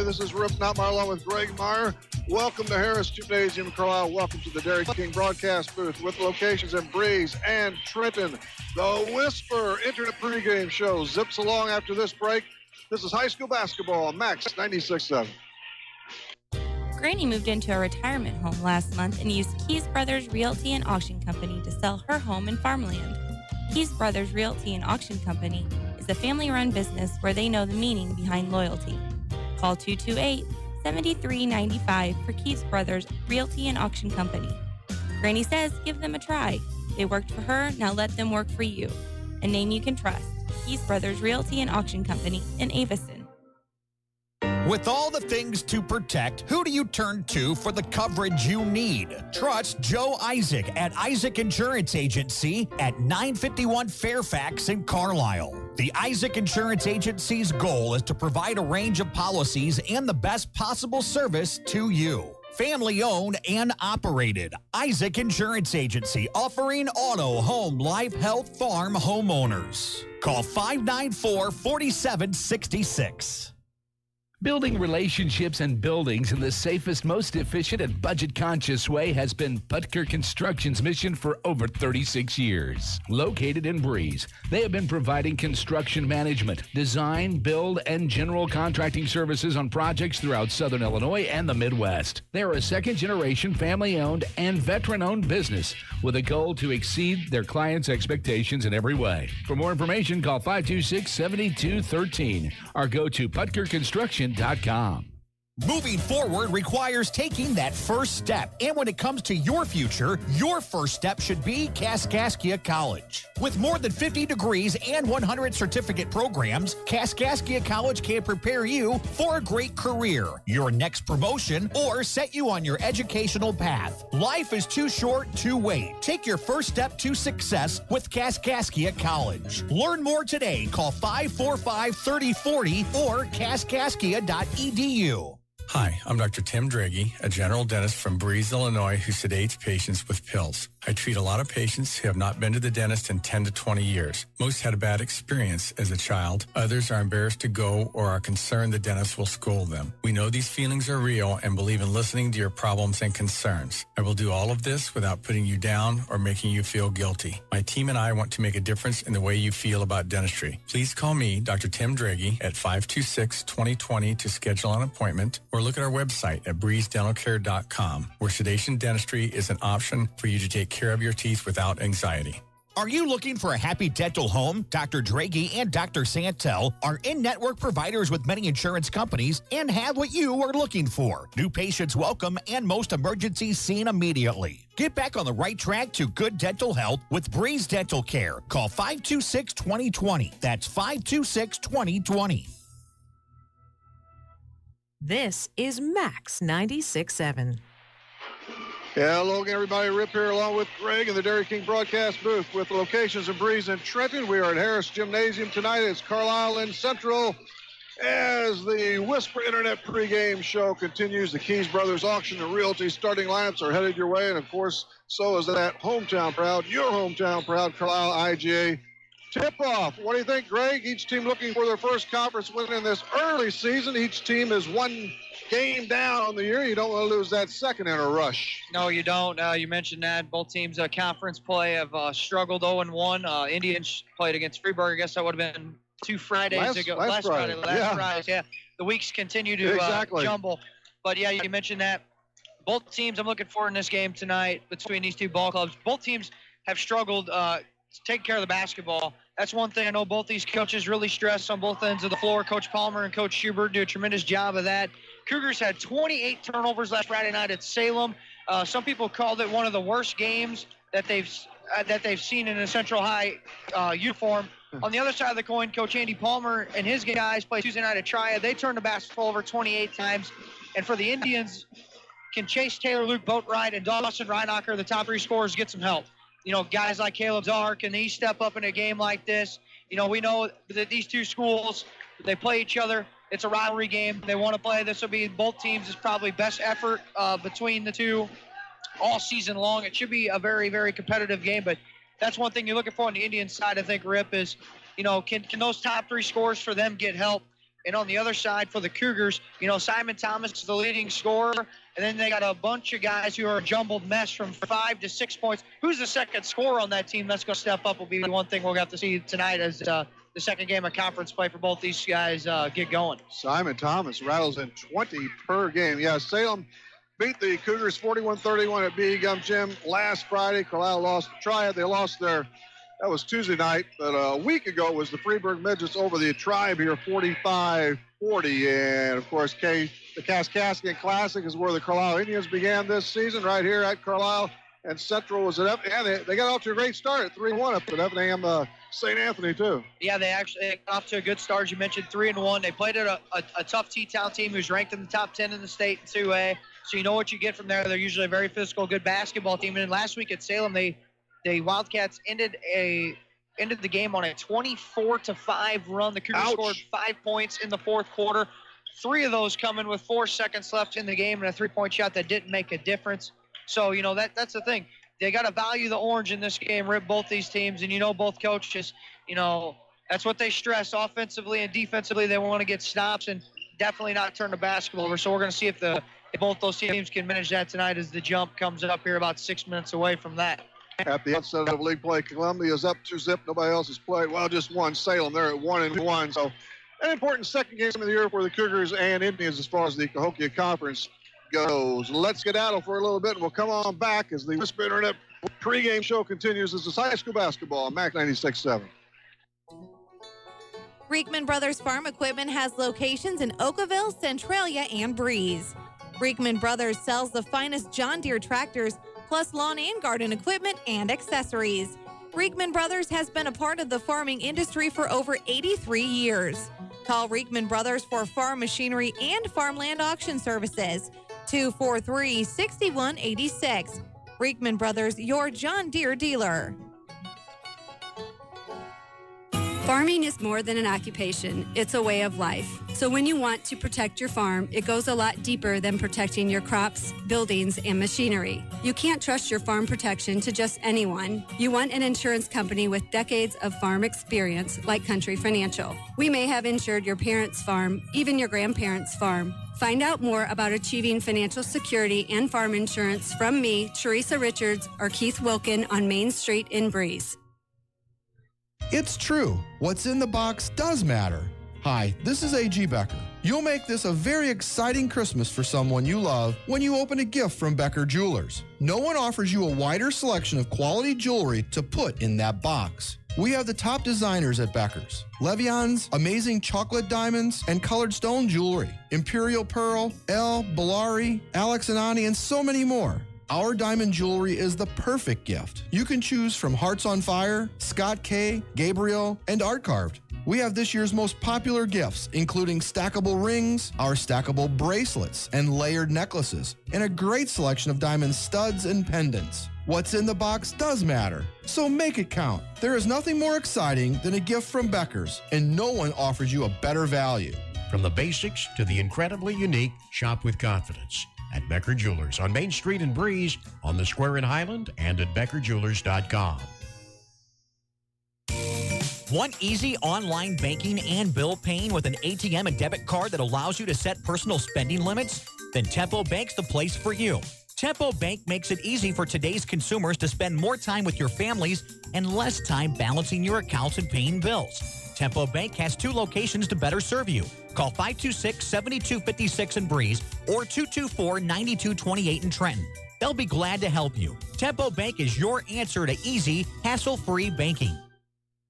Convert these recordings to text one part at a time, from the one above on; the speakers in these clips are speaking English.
This is Rip Notmeyer along with Greg Meyer. Welcome to Harris Gymnasium, Carlyle. Welcome to the Dairy King broadcast booth with locations in Breeze and Trenton. The Whisper Internet pregame show zips along after this break. This is high school basketball on Max 96.7. Granny moved into a retirement home last month and used Keys Brothers Realty and Auction Company to sell her home and farmland. Keys Brothers Realty and Auction Company is a family-run business where they know the meaning behind loyalty. Call 228-7395 for Keys Brothers Realty and Auction Company. Granny says give them a try. They worked for her, now let them work for you. A name you can trust. Keys Brothers Realty and Auction Company in Avison. With all the things to protect, who do you turn to for the coverage you need? Trust Joe Isaac at Isaac Insurance Agency at 951 Fairfax in Carlisle. The Isaac Insurance Agency's goal is to provide a range of policies and the best possible service to you. Family owned and operated. Isaac Insurance Agency offering auto, home, life, health, farm homeowners. Call 594-4766. Building relationships and buildings in the safest, most efficient, and budget-conscious way has been Putker Construction's mission for over 36 years. Located in Breeze, they have been providing construction management, design, build, and general contracting services on projects throughout Southern Illinois and the Midwest. They are a second-generation, family-owned, and veteran-owned business with a goal to exceed their clients' expectations in every way. For more information, call 526-7213 or go to PutkerConstruction.com. Moving forward requires taking that first step. And when it comes to your future, your first step should be Kaskaskia College. With more than 50 degrees and 100 certificate programs, Kaskaskia College can prepare you for a great career, your next promotion, or set you on your educational path. Life is too short to wait. Take your first step to success with Kaskaskia College. Learn more today. Call 545-3040 or kaskaskia.edu. Hi, I'm Dr. Tim Draghi, a general dentist from Breeze, Illinois, who sedates patients with pills. I treat a lot of patients who have not been to the dentist in 10 to 20 years. Most had a bad experience as a child. Others are embarrassed to go or are concerned the dentist will scold them. We know these feelings are real and believe in listening to your problems and concerns. I will do all of this without putting you down or making you feel guilty. My team and I want to make a difference in the way you feel about dentistry. Please call me, Dr. Tim Draghi, at 526-2020 to schedule an appointment, or look at our website at breezedentalcare.com, where sedation dentistry is an option for you to take care of your teeth without anxiety. Are you looking for a happy dental home? Dr. Draghi and Dr. Santel are in-network providers with many insurance companies and have what you are looking for. New patients welcome and most emergencies seen immediately. Get back on the right track to good dental health with Breeze Dental Care. Call 526-2020. That's 526-2020. This is Max 96.7. Yeah, hello again, everybody. Rip here along with Greg in the Dairy King broadcast booth with locations in Breeze and Trenton. We are at Harris Gymnasium tonight. It's Carlyle and Central as the Whisper Internet pregame show continues. The Keys Brothers Auction and Realty starting lineups are headed your way. And, of course, so is that hometown proud, your hometown proud Carlyle IGA tip-off. What do you think, Greg? Each team looking for their first conference win in this early season. Each team is one game down on the year. You don't want to lose that second in a rush. No, you don't. You mentioned that. Both teams' conference play have struggled 0-1. Indians played against Freeburg. I guess that would have been two Fridays ago. Last Friday. Yeah. The weeks continue to jumble. But, yeah, you mentioned that. Both teams I'm looking for in this game tonight between these two ball clubs. Both teams have struggled to take care of the basketball. That's one thing I know both these coaches really stress on both ends of the floor. Coach Palmer and Coach Schubert do a tremendous job of that. Cougars had 28 turnovers last Friday night at Salem. Some people called it one of the worst games that they've seen in a Central High uniform. On the other side of the coin, Coach Andy Palmer and his guys played Tuesday night at Triad. They turned the basketball over 28 times. And for the Indians, can Chase Taylor, Luke Boatwright, and Dawson Reinacher, the top three scorers, get some help? You know, guys like Caleb Czar, can he step up in a game like this? You know, we know that these two schools, they play each other. It's a rivalry game. They want to play. This will be both teams' probably best effort between the two all season long. It should be a very, very competitive game, but that's one thing you're looking for on the Indian side, I think, Rip, is, you know, can those top three scorers for them get help? And on the other side for the Cougars, Simon Thomas is the leading scorer. And then they got a bunch of guys who are a jumbled mess from 5 to 6 points. Who's the second scorer on that team that's going to step up will be the one thing we'll have to see tonight as the second game of conference play for both these guys get going. Simon Thomas rattles in 20 per game. Yeah, Salem beat the Cougars 41-31 at B. Gum Gym last Friday. Carlyle lost the Triad. They lost that was Tuesday night, but a week ago was the Freeburg Midgets over the Tribe here, 45-40. And, of course, the Kaskaskia Classic is where the Carlyle Indians began this season, right here at Carlyle. And Central was at and they got off to a great start at 3-1 up at F&AM St. Anthony, too. Yeah, they actually got off to a good start. As you mentioned, 3-1. They played at a tough T-Town team who's ranked in the top 10 in the state in 2A. So you know what you get from there. They're usually a very physical, good basketball team. And last week at Salem, the Wildcats ended the game on a 24-5 run. The Cougars scored 5 points in the fourth quarter. 3 of those coming with 4 seconds left in the game and a 3-point shot that didn't make a difference. So, that's the thing. They got to value the orange in this game, Rip, both these teams. And, both coaches, that's what they stress offensively and defensively. They want to get stops and definitely not turn the basketball over. So we're going to see if both those teams can manage that tonight as the jump comes up here about 6 minutes away from that. At the outset of league play, Columbia's up 2-0. Nobody else has played. Well, just one. Salem, they're at 1-1. So an important second game of the year for the Cougars and Indians as far as the Cahokia Conference goes. Let's get out for a little bit, and we'll come on back as the Whisper Internet pregame show continues. This is high school basketball on MAC 96.7. Reekman Brothers Farm Equipment has locations in Oakville, Centralia, and Breeze. Reekman Brothers sells the finest John Deere tractors, plus lawn and garden equipment and accessories. Reekman Brothers has been a part of the farming industry for over 83 years. Call Reekman Brothers for farm machinery and farmland auction services. 243-6186. Reekman Brothers, your John Deere dealer. Farming is more than an occupation. It's a way of life. So when you want to protect your farm, it goes a lot deeper than protecting your crops, buildings, and machinery. You can't trust your farm protection to just anyone. You want an insurance company with decades of farm experience like Country Financial. We may have insured your parents' farm, even your grandparents' farm. Find out more about achieving financial security and farm insurance from me, Teresa Richards, or Keith Wilkin on Main Street in Breeze. It's true. What's in the box does matter. Hi, this is A.G. Becker. You'll make this a very exciting Christmas for someone you love when you open a gift from Becker Jewelers. No one offers you a wider selection of quality jewelry to put in that box. We have the top designers at Becker's. Levian's amazing chocolate diamonds and colored stone jewelry. Imperial Pearl, El, Bellari, Alex and Ani, and so many more. Our diamond jewelry is the perfect gift. You can choose from Hearts on Fire, Scott K, Gabriel, and Art Carved. We have this year's most popular gifts, including stackable rings, our stackable bracelets, and layered necklaces, and a great selection of diamond studs and pendants. What's in the box does matter, so make it count. There is nothing more exciting than a gift from Becker's, and no one offers you a better value. From the basics to the incredibly unique, shop with confidence at Becker Jewelers on Main Street in Breeze, on the Square in Highland, and at BeckerJewelers.com. Want easy online banking and bill paying with an ATM and debit card that allows you to set personal spending limits? Then Tempo Bank's the place for you. Tempo Bank makes it easy for today's consumers to spend more time with your families and less time balancing your accounts and paying bills. Tempo Bank has 2 locations to better serve you. Call 526-7256 in Breeze or 224-9228 in Trenton. They'll be glad to help you. Tempo Bank is your answer to easy, hassle-free banking.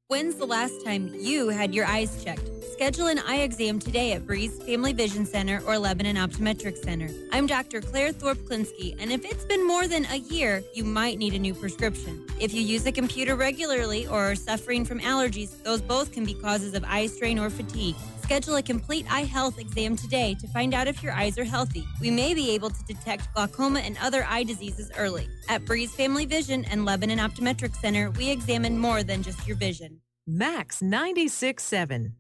When's the last time you had your eyes checked? Schedule an eye exam today at Breeze Family Vision Center or Lebanon Optometric Center. I'm Dr. Claire Thorpe-Klinsky, and if it's been more than a year, you might need a new prescription. If you use a computer regularly or are suffering from allergies, those both can be causes of eye strain or fatigue. Schedule a complete eye health exam today to find out if your eyes are healthy. We may be able to detect glaucoma and other eye diseases early. At Breeze Family Vision and Lebanon Optometric Center, we examine more than just your vision. Max 96.7.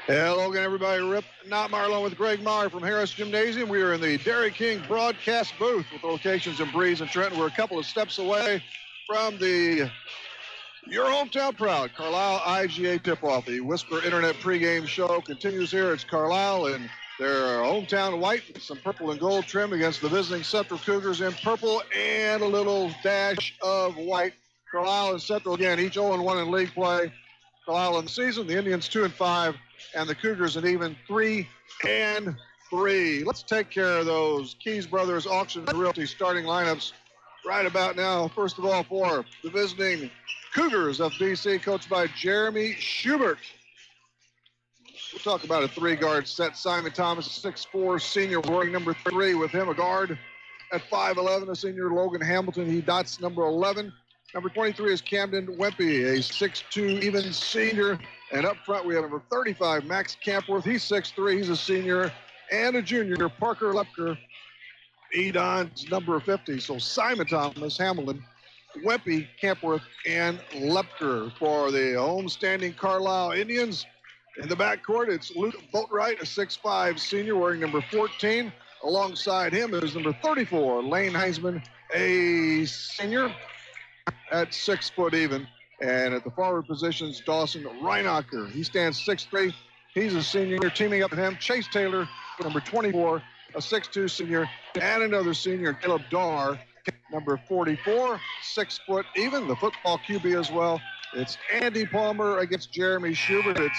Hello again, everybody. Rip Notmeyer along with Greg Meyer from Harris Gymnasium. We are in the Dairy King broadcast booth with locations in Breeze and Trenton. We're a couple of steps away from the Your hometown proud, Carlyle IGA tip-off. The Whisper Internet pregame show continues here. It's Carlyle in their hometown white with some purple and gold trim against the visiting Central Cougars in purple and a little dash of white. Carlyle and Central, again, each 0-1 in league play. Carlyle in the season, the Indians 2-5, and the Cougars an even 3-3. Let's take care of those Keys Brothers Auction and Realty starting lineups right about now. First of all, for the visiting Cougars of BC, coached by Jeremy Schubert. We'll talk about a three-guard set. Simon Thomas, 6'4", senior, wearing number 3 with him. A guard at 5'11", a senior, Logan Hamilton. He dots number 11. Number 23 is Camden Wempy, a 6'2", even senior. And up front, we have number 35, Max Campworth. He's 6'3", he's a senior and a junior. Parker Lepker, Edon's number 50. So Simon Thomas, Hamilton, Wempy, Campworth, and Lepker for the homestanding Carlisle Indians. In the backcourt, it's Luke Boatwright, a 6'5", senior, wearing number 14. Alongside him is number 34, Lane Heisman, a senior at 6 foot even. And at the forward positions, Dawson Reinacher. He stands 6'3". He's a senior. Teaming up with him, Chase Taylor, number 24, a 6'2" senior, and another senior, Caleb Darr, number 44, 6 foot even, the football QB as well. It's Andy Palmer against Jeremy Schubert.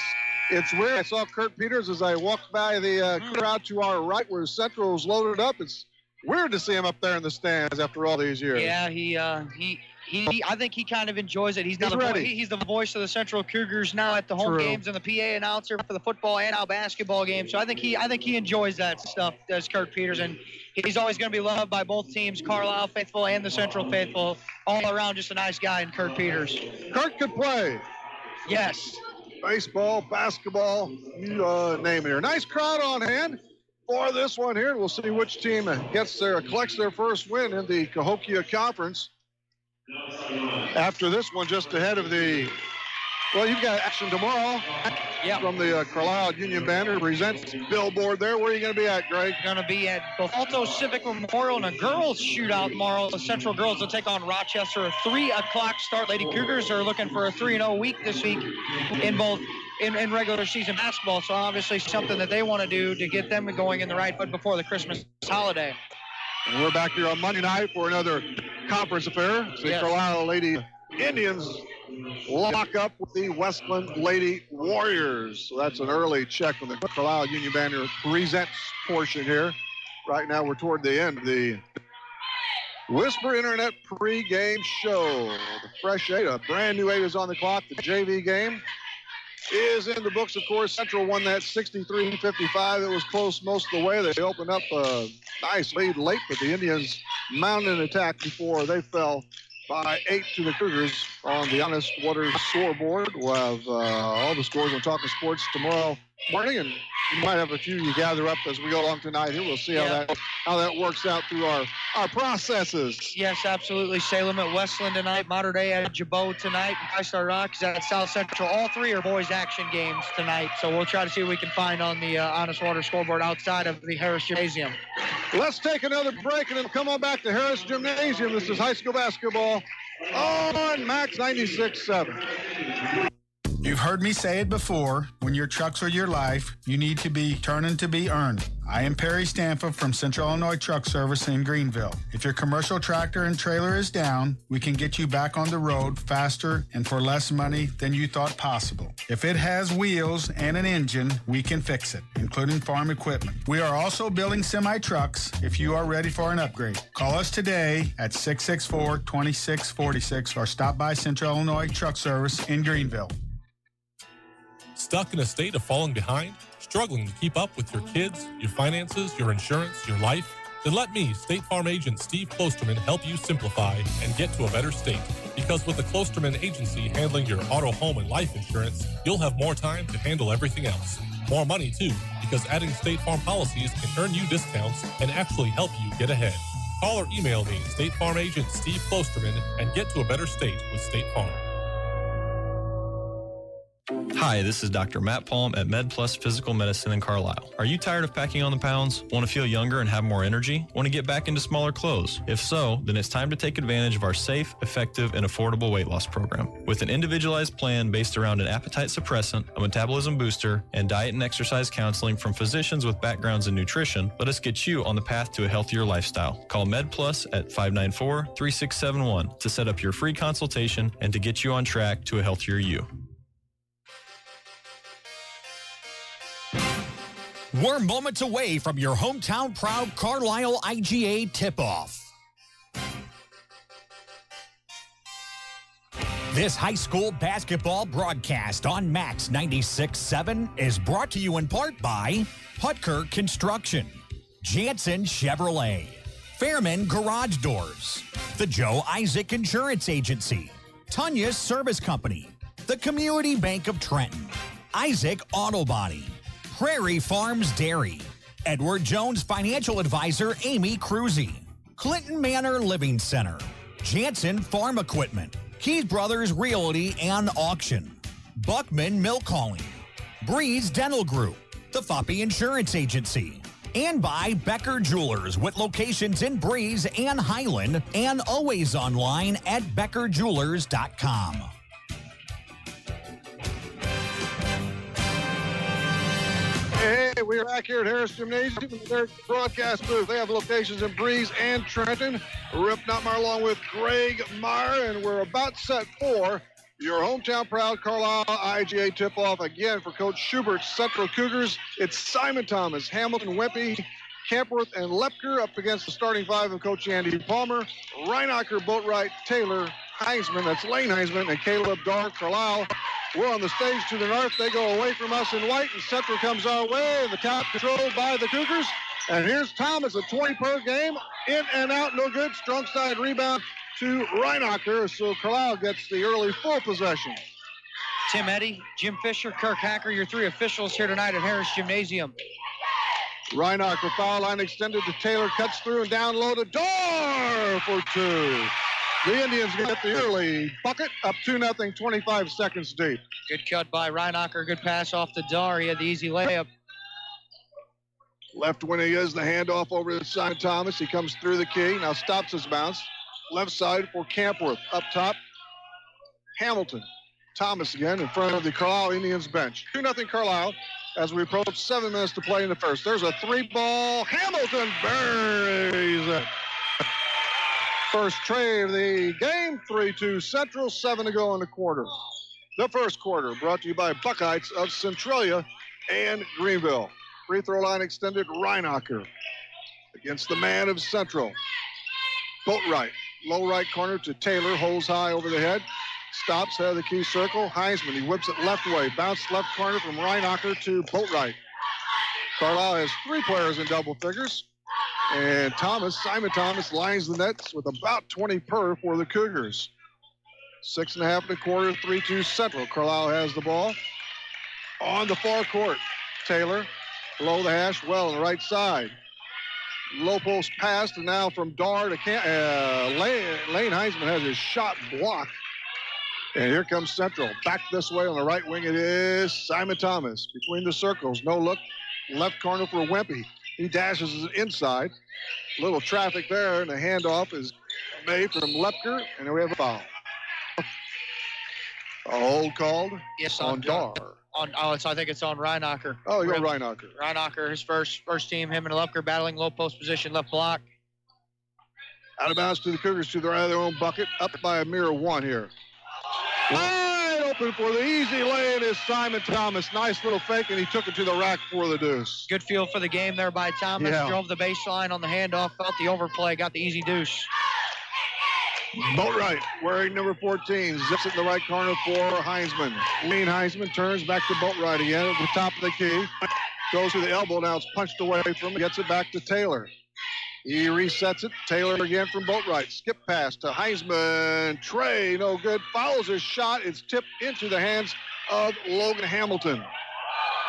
It's weird. I saw Kurt Peters as I walked by the crowd to our right where Central's loaded up. It's weird to see him up there in the stands after all these years. Yeah, I think he kind of enjoys it. He's the voice of the Central Cougars now at the home games and the PA announcer for the football and now basketball games. So I think he enjoys that stuff, does Kurt Peters, and he's always going to be loved by both teams, Carlisle faithful and the Central faithful. All around, just a nice guy in Kurt Peters. Kurt could play. Yes. Baseball, basketball, you name it here. Nice crowd on hand for this one here. We'll see which team collects their first win in the Cahokia Conference. After this one, just ahead of you've got action tomorrow from the Carlisle Union Banner presents billboard there. Where are you going to be at, Greg? Going to be at Alto Civic Memorial in a girls shootout tomorrow. The Central girls will take on Rochester. A 3 o'clock start. Lady Cougars are looking for a 3-0 week this week in both in regular season basketball. So obviously something that they want to do to get them going in the right foot before the Christmas holiday. And we're back here on Monday night for another conference affair. The Carlisle Lady Indians lock up with the Westland Lady Warriors. So that's an early check on the Carlisle Union Banner presents portion here. Right now we're toward the end of the Whisper Internet pregame show. The fresh 8, a brand new 8 is on the clock. The JV game is in the books, of course. Central won that 63-55. It was close most of the way. They opened up a nice lead late, but the Indians mounted an attack before they fell by 8 to the Cougars on the Honest Waters scoreboard. We'll have all the scores on Talking Sports tomorrow morning, and you might have a few you gather up as we go along tonight here. We'll see how that works out through our processes. Yes, absolutely. Salem at Westland tonight, Mater Dei at Jabot tonight, Tri-Star Rocks at South Central. All 3 are boys action games tonight, so we'll try to see what we can find on the Honest Water scoreboard outside of the Harris Gymnasium. Let's take another break and then come on back to Harris Gymnasium. This is high school basketball on Max 96.7. You've heard me say it before. When your trucks are your life, you need to be turning to be earned. I am Perry Stanfa from Central Illinois Truck Service in Greenville. If your commercial tractor and trailer is down, we can get you back on the road faster and for less money than you thought possible. If it has wheels and an engine, we can fix it, including farm equipment. We are also building semi-trucks if you are ready for an upgrade. Call us today at 664-2646 or stop by Central Illinois Truck Service in Greenville. Stuck in a state of falling behind? Struggling to keep up with your kids, your finances, your insurance, your life? Then let me, State Farm agent Steve Klosterman, help you simplify and get to a better state. Because with the Klosterman Agency handling your auto, home, and life insurance, you'll have more time to handle everything else. More money, too, because adding State Farm policies can earn you discounts and actually help you get ahead. Call or email me, State Farm agent Steve Klosterman, and get to a better state with State Farm. Hi, this is Dr. Matt Palm at MedPlus Physical Medicine in Carlyle. Are you tired of packing on the pounds? Want to feel younger and have more energy? Want to get back into smaller clothes? If so, then it's time to take advantage of our safe, effective, and affordable weight loss program. With an individualized plan based around an appetite suppressant, a metabolism booster, and diet and exercise counseling from physicians with backgrounds in nutrition, let us get you on the path to a healthier lifestyle. Call MedPlus at 594-3671 to set up your free consultation and to get you on track to a healthier you. We're moments away from your hometown proud Carlyle IGA tip-off. This high school basketball broadcast on Max 96.7 is brought to you in part by Putker Construction, Jansen Chevrolet, Fairman Garage Doors, the Joe Isaac Insurance Agency, Tunya's Service Company, the Community Bank of Trenton, Isaac Auto Body, Prairie Farms Dairy, Edward Jones Financial Advisor Amy Cruzy, Clinton Manor Living Center, Jansen Farm Equipment, Keys Brothers Realty and Auction, Buckman Milk Hauling, Breeze Dental Group, the Foppy Insurance Agency, and by Becker Jewelers with locations in Breeze and Highland and always online at beckerjewelers.com. Hey, we are back here at Harris Gymnasium in their broadcast booth. They have locations in Breeze and Trenton. Rip Nutmeyer along with Greg Meyer, and we're about set for your hometown proud Carlyle IGA tip-off again for Coach Schubert's Central Cougars. It's Simon Thomas, Hamilton, Wimpy, Campworth, and Lepker up against the starting five of Coach Andy Palmer, Reinacher, Boatwright, Taylor, Heisman, that's Lane Heisman, and Caleb Dar, Carlyle. We're on the stage to the north. They go away from us in white, and Central comes our way, and the top controlled by the Cougars. And here's Thomas, a 20 per game, in and out, no good. Strong side rebound to Reinacher, so Carlyle gets the early full possession. Tim Eddy, Jim Fisher, Kirk Hacker, your three officials here tonight at Harris Gymnasium. Reinacher, foul line extended to Taylor, cuts through and down low to Dar for two. The Indians get the early bucket, up 2-0, 25 seconds deep. Good cut by Reinacher, good pass off to Dar. He had the easy layup. Left when he is, the handoff over to Simon Thomas. He comes through the key, now stops his bounce. Left side for Campworth. Up top, Hamilton. Thomas again in front of the Carlyle Indians bench. 2-0 Carlyle as we approach 7 minutes to play in the first. There's a three-ball. Hamilton buries it. First tray of the game, 3-2 Central, 7 to go in the quarter. The first quarter brought to you by Buckeyes of Centralia and Greenville. Free throw line extended, Reinacher against the man of Central. Boatwright, low right corner to Taylor, holds high over the head. Stops, head of the key circle. Heisman, he whips it left way. Bounce left corner from Reinacher to Boatwright. Carlyle has 3 players in double figures. And Simon Thomas lines the nets with about 20 per for the Cougars. 6.5 in the quarter, 3-2 Central. Carlyle has the ball. On the far court, Taylor, below the hash, well on the right side. Low post pass, and now from Dar to Lane Heisman has his shot blocked. And here comes Central. Back this way on the right wing it is Simon Thomas. Between the circles, no look. Left corner for Wimpy. He dashes inside. Little traffic there, and the handoff is made from Lepker, and we have a foul. A hold called on Dar. I think it's on Reinacher. Oh, you go Reinacher. Reinacher, his first team, him and Lepker battling low post position, left block. Out of bounds to the Cougars to their own bucket, up by a mere 1 here. Wide open for the easy lay-in is Simon Thomas. Nice little fake, and he took it to the rack for the deuce. Good feel for the game there by Thomas. Yeah. Drove the baseline on the handoff, felt the overplay, got the easy deuce. Boatwright, wearing number 14, zips it in the right corner for Heisman. Lane Heisman turns back to Boatwright again at the top of the key. Goes to the elbow, now it's punched away from him, gets it back to Taylor. He resets it. Taylor again from Boatwright. Skip pass to Heisman. Trey, no good. Fouls his shot. It's tipped into the hands of Logan Hamilton.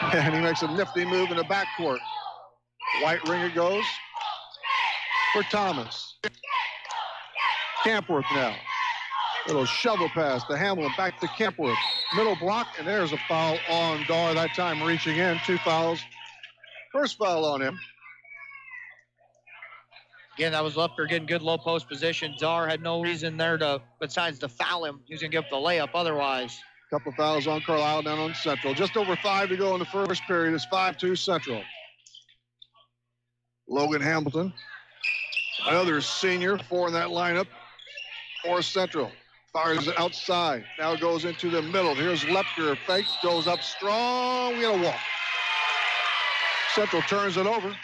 And he makes a nifty move in the backcourt. White ringer goes for Thomas. Campworth now. Little shovel pass to Hamilton. Back to Campworth. middle block, and there's a foul on Dar that time, reaching in. 2 fouls. First foul on him. Again, that was Lupker getting good low post position. Dar had no reason there besides to foul him. He was going to give up the layup otherwise. Couple of fouls on Carlyle down on Central. Just over 5 to go in the first period. It's 5-2 Central. Logan Hamilton, another senior, 4 in that lineup for Central. Fires it outside. Now goes into the middle. Here's Lepker. Fakes, goes up strong. We got a walk. Central turns it over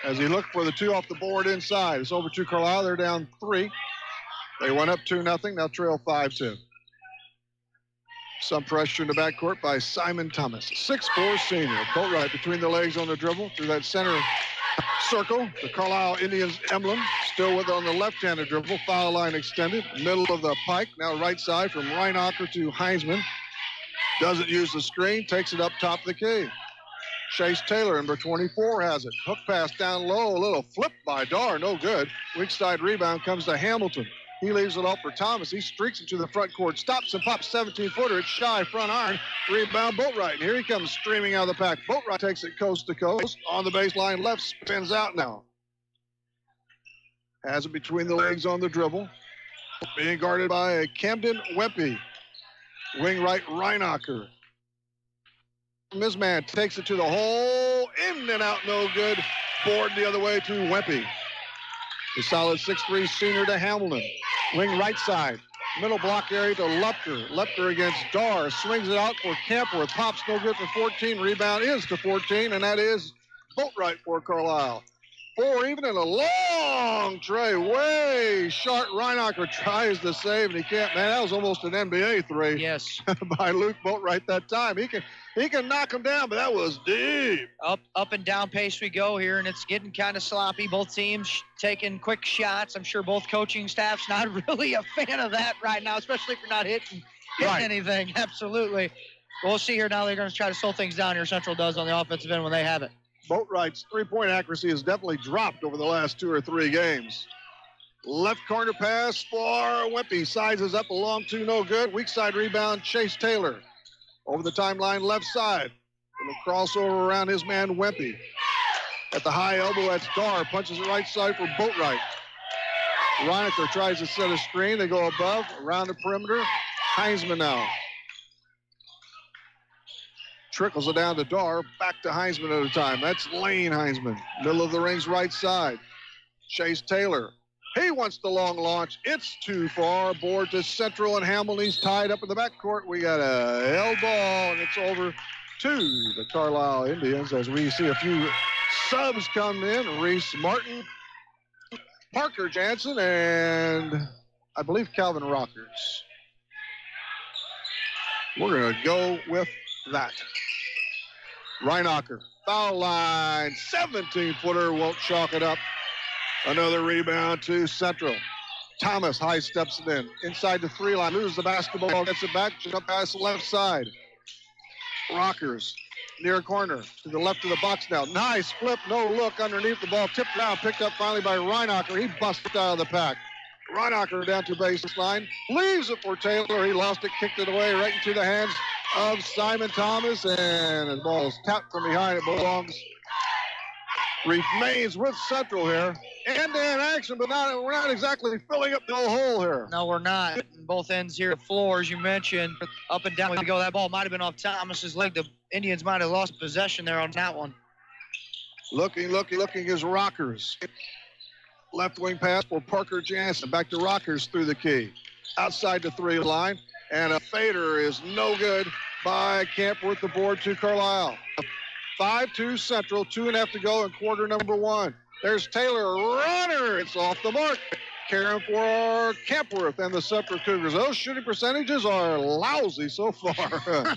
as he looked for the 2 off the board inside. It's over to Carlyle. They're down 3. They went up 2-0. Now trail 5-2. Some pressure in the backcourt by Simon Thomas. 6'4" senior. Boatwright between the legs on the dribble through that center circle. The Carlisle Indians emblem still with on the left-handed dribble. Foul line extended. Middle of the pike. Now right side from Reinacher to Heinzman. Doesn't use the screen. Takes it up top of the key. Chase Taylor, number 24, has it. Hook pass down low. A little flip by Dar. No good. Weak side rebound comes to Hamilton. He leaves it off for Thomas. He streaks into the front court. Stops and pops 17-footer. It's shy front iron. Rebound Boatwright. And here he comes streaming out of the pack. Boatwright takes it coast to coast. On the baseline left. Spins out now. Has it between the legs on the dribble. Being guarded by Camden Wempe. Wing right Reinacher. This man takes it to the hole. In and out. No good. Board the other way to Wempe. The solid 6'3" senior to Hamilton. Wing right side. Middle block area to Lupker. Lupker against Dar. Swings it out for Campworth. Pops no good for 14. Rebound is to 14, and that is Boatwright for Carlisle. 4 even and a long tray. Way short. Reinacher tries to save, and he can't. Man, that was almost an NBA 3. Yes. By Luke Boatwright that time. He can knock him down, but that was deep. Up and down pace we go here, and it's getting kind of sloppy. Both teams taking quick shots. I'm sure both coaching staffs not really a fan of that right now, especially if you're not hitting anything. Absolutely. We'll see here now. They're going to try to slow things down here. Central does on the offensive end when they have it. Boatwright's three-point accuracy has definitely dropped over the last 2 or 3 games. Left corner pass for Wempe. Sizes up along 2, no good. Weak side rebound, Chase Taylor. Over the timeline, left side. And a crossover around his man, Wempe. At the high elbow, that's Dar. Punches the right side for Boatwright. Reinacher tries to set a screen. They go above, around the perimeter. Heinzman now. Trickles it down to Dar. Back to Heinzman at a time. That's Lane Heinzman. Middle of the ring's right side. Chase Taylor. He wants the long launch. It's too far. Board to Central, and Hamilton's tied up in the backcourt. We got a held ball, and it's over to the Carlisle Indians as we see a few subs come in. Reese Martin, Parker Jansen, and I believe Calvin Rockers. We're going to go with that. Reinacher, foul line, 17-footer, won't chalk it up. Another rebound to Central. Thomas high steps it in. Inside the 3 line, loses the basketball, gets it back, jump past the left side. Rockers, near corner, to the left of the box now. Nice flip, no look underneath the ball. Tipped down, picked up finally by Reinacher. He busted out of the pack. Reinacher down to baseline, leaves it for Taylor. He lost it, kicked it away right into the hands of Simon Thomas, and the ball is tapped from behind. It belongs, remains with Central here. End-to-end action, but we're not exactly filling up the hole here. No, we're not. Both ends here, floor, as you mentioned, up and down we go. That ball might have been off Thomas's leg. The Indians might have lost possession there on that one. Looking is Rockers. Left wing pass for Parker Jansen. Back to Rockers through the key. Outside the 3 line. And a fader is no good by Campworth. The board to Carlisle. 5-2 Central. 2.5 to go in quarter number 1. There's Taylor. Runner. It's off the mark. Caring for Campworth and the Central Cougars. Those shooting percentages are lousy so far.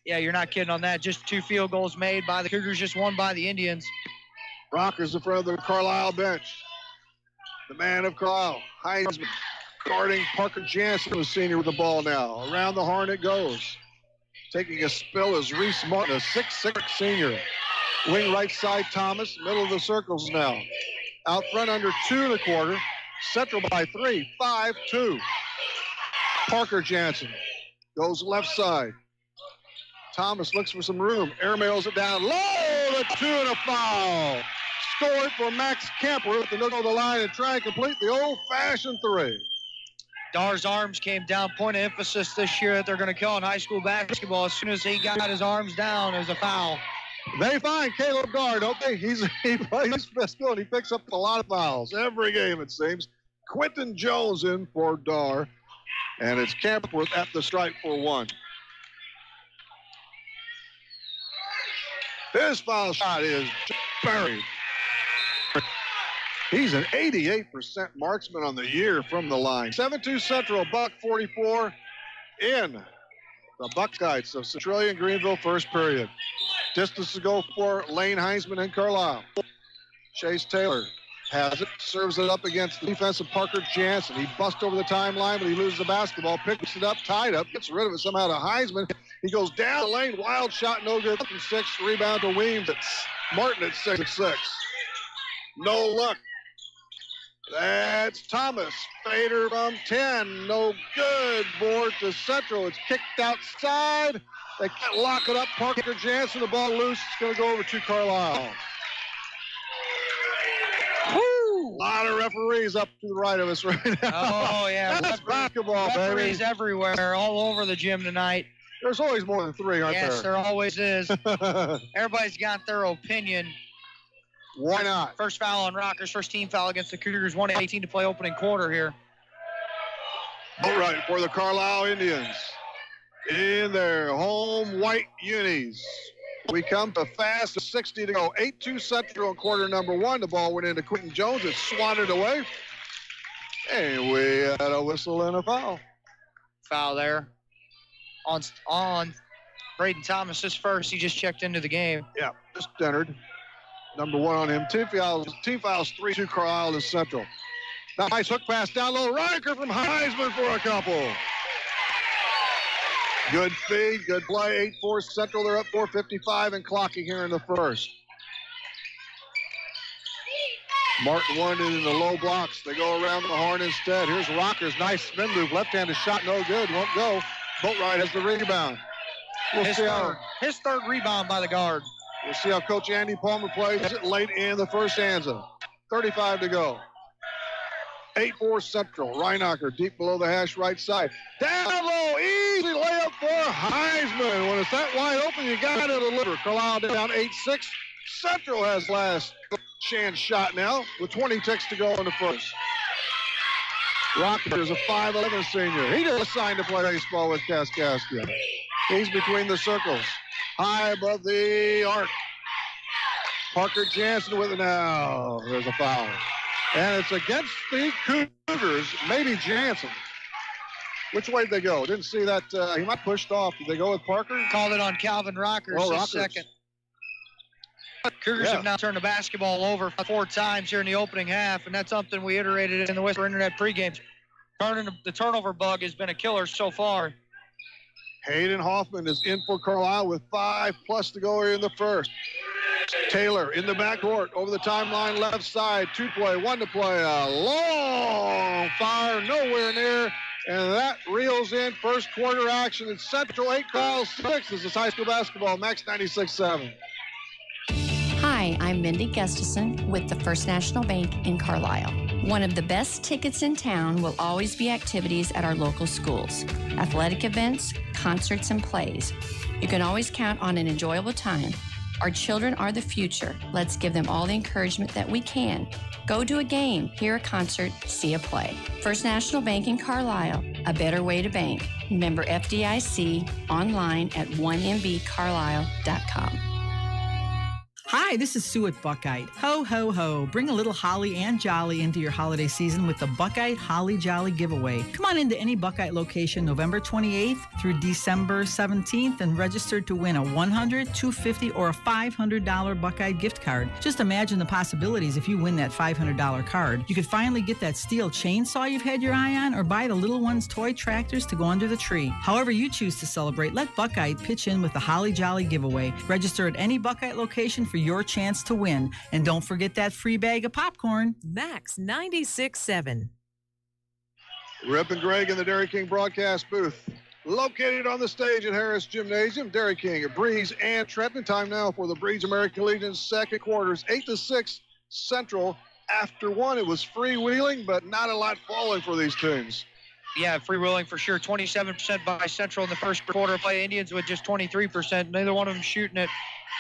Yeah, you're not kidding on that. Just 2 field goals made by the Cougars, just 1 by the Indians. Rockers in front of the Carlisle bench. The man of Carlisle, Heinzman, guarding Parker Jansen, the senior, with the ball now. Around the horn it goes. Taking a spill is Reese Martin, a 6'6" senior. Wing right side, Thomas. Middle of the circles now. Out front under 2 1/4. Central by 3, 5-2. Parker Jansen Goes left side. Thomas looks for some room. Airmails it down low. The 2 and a foul. Scored for Max Camper with the middle of the line and try and complete the old-fashioned 3. Dar's arms came down. Point of emphasis this year that they're going to kill in high school basketball. As soon as he got his arms down, it was a foul. They find Caleb Dar, don't they? He plays physical and he picks up a lot of fouls every game, it seems. Quentin Jones in for Dar, and it's Campworth at the stripe for 1. His foul shot is buried. He's an 88% marksman on the year from the line. 7-2 Central, buck 44 in the Buckeyes of Centralia and Greenville first period. Distance to go for Lane Heisman and Carlyle. Chase Taylor has it, serves it up against the defense of Parker Jansen. He busts over the timeline, but he loses the basketball, picks it up, tied up, gets rid of it somehow to Heisman. He goes down the lane, wild shot, no good. 6, rebound to Weems. Martin at 6-6. No luck. That's Thomas. Fader from 10. No good. Board to Central. It's kicked outside. They can't lock it up. Parker Jansen, the ball loose. It's going to go over to Carlyle. Woo! A lot of referees up to the right of us right now. Oh, yeah. That's basketball, baby. Referees everywhere, all over the gym tonight. There's always more than 3, aren't there? Yes, there always is. Everybody's got their opinion. Why not? First foul on Rockers, first team foul against the Cougars. 1:18 to play opening quarter here. All right, for the Carlisle Indians. In their home white unis. We come to fast, 60 to go. 8-2 Central in quarter number 1. The ball went into Quentin Jones. It swatted away. And we had a whistle and a foul. Foul there. On Braden Thomas, his first. He just checked into the game. Yeah, just entered. Number 1 on him. Team fouls 3-2 Carlisle to Central. Now, nice hook pass down low. Riker from Heisman for a couple. Good feed, good play. 8-4 Central. They're up 4:55 and clocking here in the first. Martin wanted in the low blocks. They go around the horn instead. Here's Rockers. Nice spin move. Left-handed shot, no good. Won't go. Boatwright has the rebound. His third rebound by the guard. We'll see how Coach Andy Palmer plays it late in the first stanza. 35 to go. 8-4 Central. Reinacher deep below the hash right side. Down low. Easy layup for Heisman. When it's that wide open, you got to deliver. Carlisle down 8-6. Central has last chance shot now with 20 ticks to go in the first. Rocker is a 5'11 senior. He just signed to play baseball with Kaskaskia. He's between the circles. High above the arc. Parker Jansen with it now. There's a foul. And it's against the Cougars, maybe Jansen. Which way did they go? Didn't see that. He might pushed off. Did they go with Parker? Called it on Calvin Rockers, second. Cougars have now turned the basketball over 4 times here in the opening half, and that's something we iterated in the Whisper Internet pregame. The turnover bug has been a killer so far. Hayden Hoffman is in for Carlisle with 5+ to go here in the first. Taylor in the backcourt over the timeline left side. 2 play, 1 to play. A long fire, nowhere near. And that reels in first quarter action. It's Central 8, Carlisle 6. This is high school basketball, Max 96.7. Hi, I'm Mindy Gustafson with the First National Bank in Carlisle. One of the best tickets in town will always be activities at our local schools, athletic events, concerts, and plays. You can always count on an enjoyable time. Our children are the future. Let's give them all the encouragement that we can. Go to a game, hear a concert, see a play. First National Bank in Carlisle, a better way to bank. Member FDIC, online at 1mbcarlisle.com. Hi, this is Sue at Buckeye. Ho, ho, ho. Bring a little holly and jolly into your holiday season with the Buckeye Holly Jolly Giveaway. Come on into any Buckeye location November 28th through December 17th and register to win a $100, $250, or a $500 Buckeye gift card. Just imagine the possibilities if you win that $500 card. You could finally get that steel chainsaw you've had your eye on or buy the little one's toy tractors to go under the tree. However you choose to celebrate, let Buckeye pitch in with the Holly Jolly Giveaway. Register at any Buckeye location for your chance to win. And don't forget that free bag of popcorn. Max 96.7. Rip and Greg in the Dairy King broadcast booth. located on the stage at Harris Gymnasium. Dairy King at Breeze and Trenton. Time now for the Breeze American Legion's second quarters. 8-6 Central. After one, it was freewheeling, but not a lot falling for these teams. Yeah, freewheeling for sure. 27% by Central in the first quarter play. Indians with just 23%. Neither one of them shooting it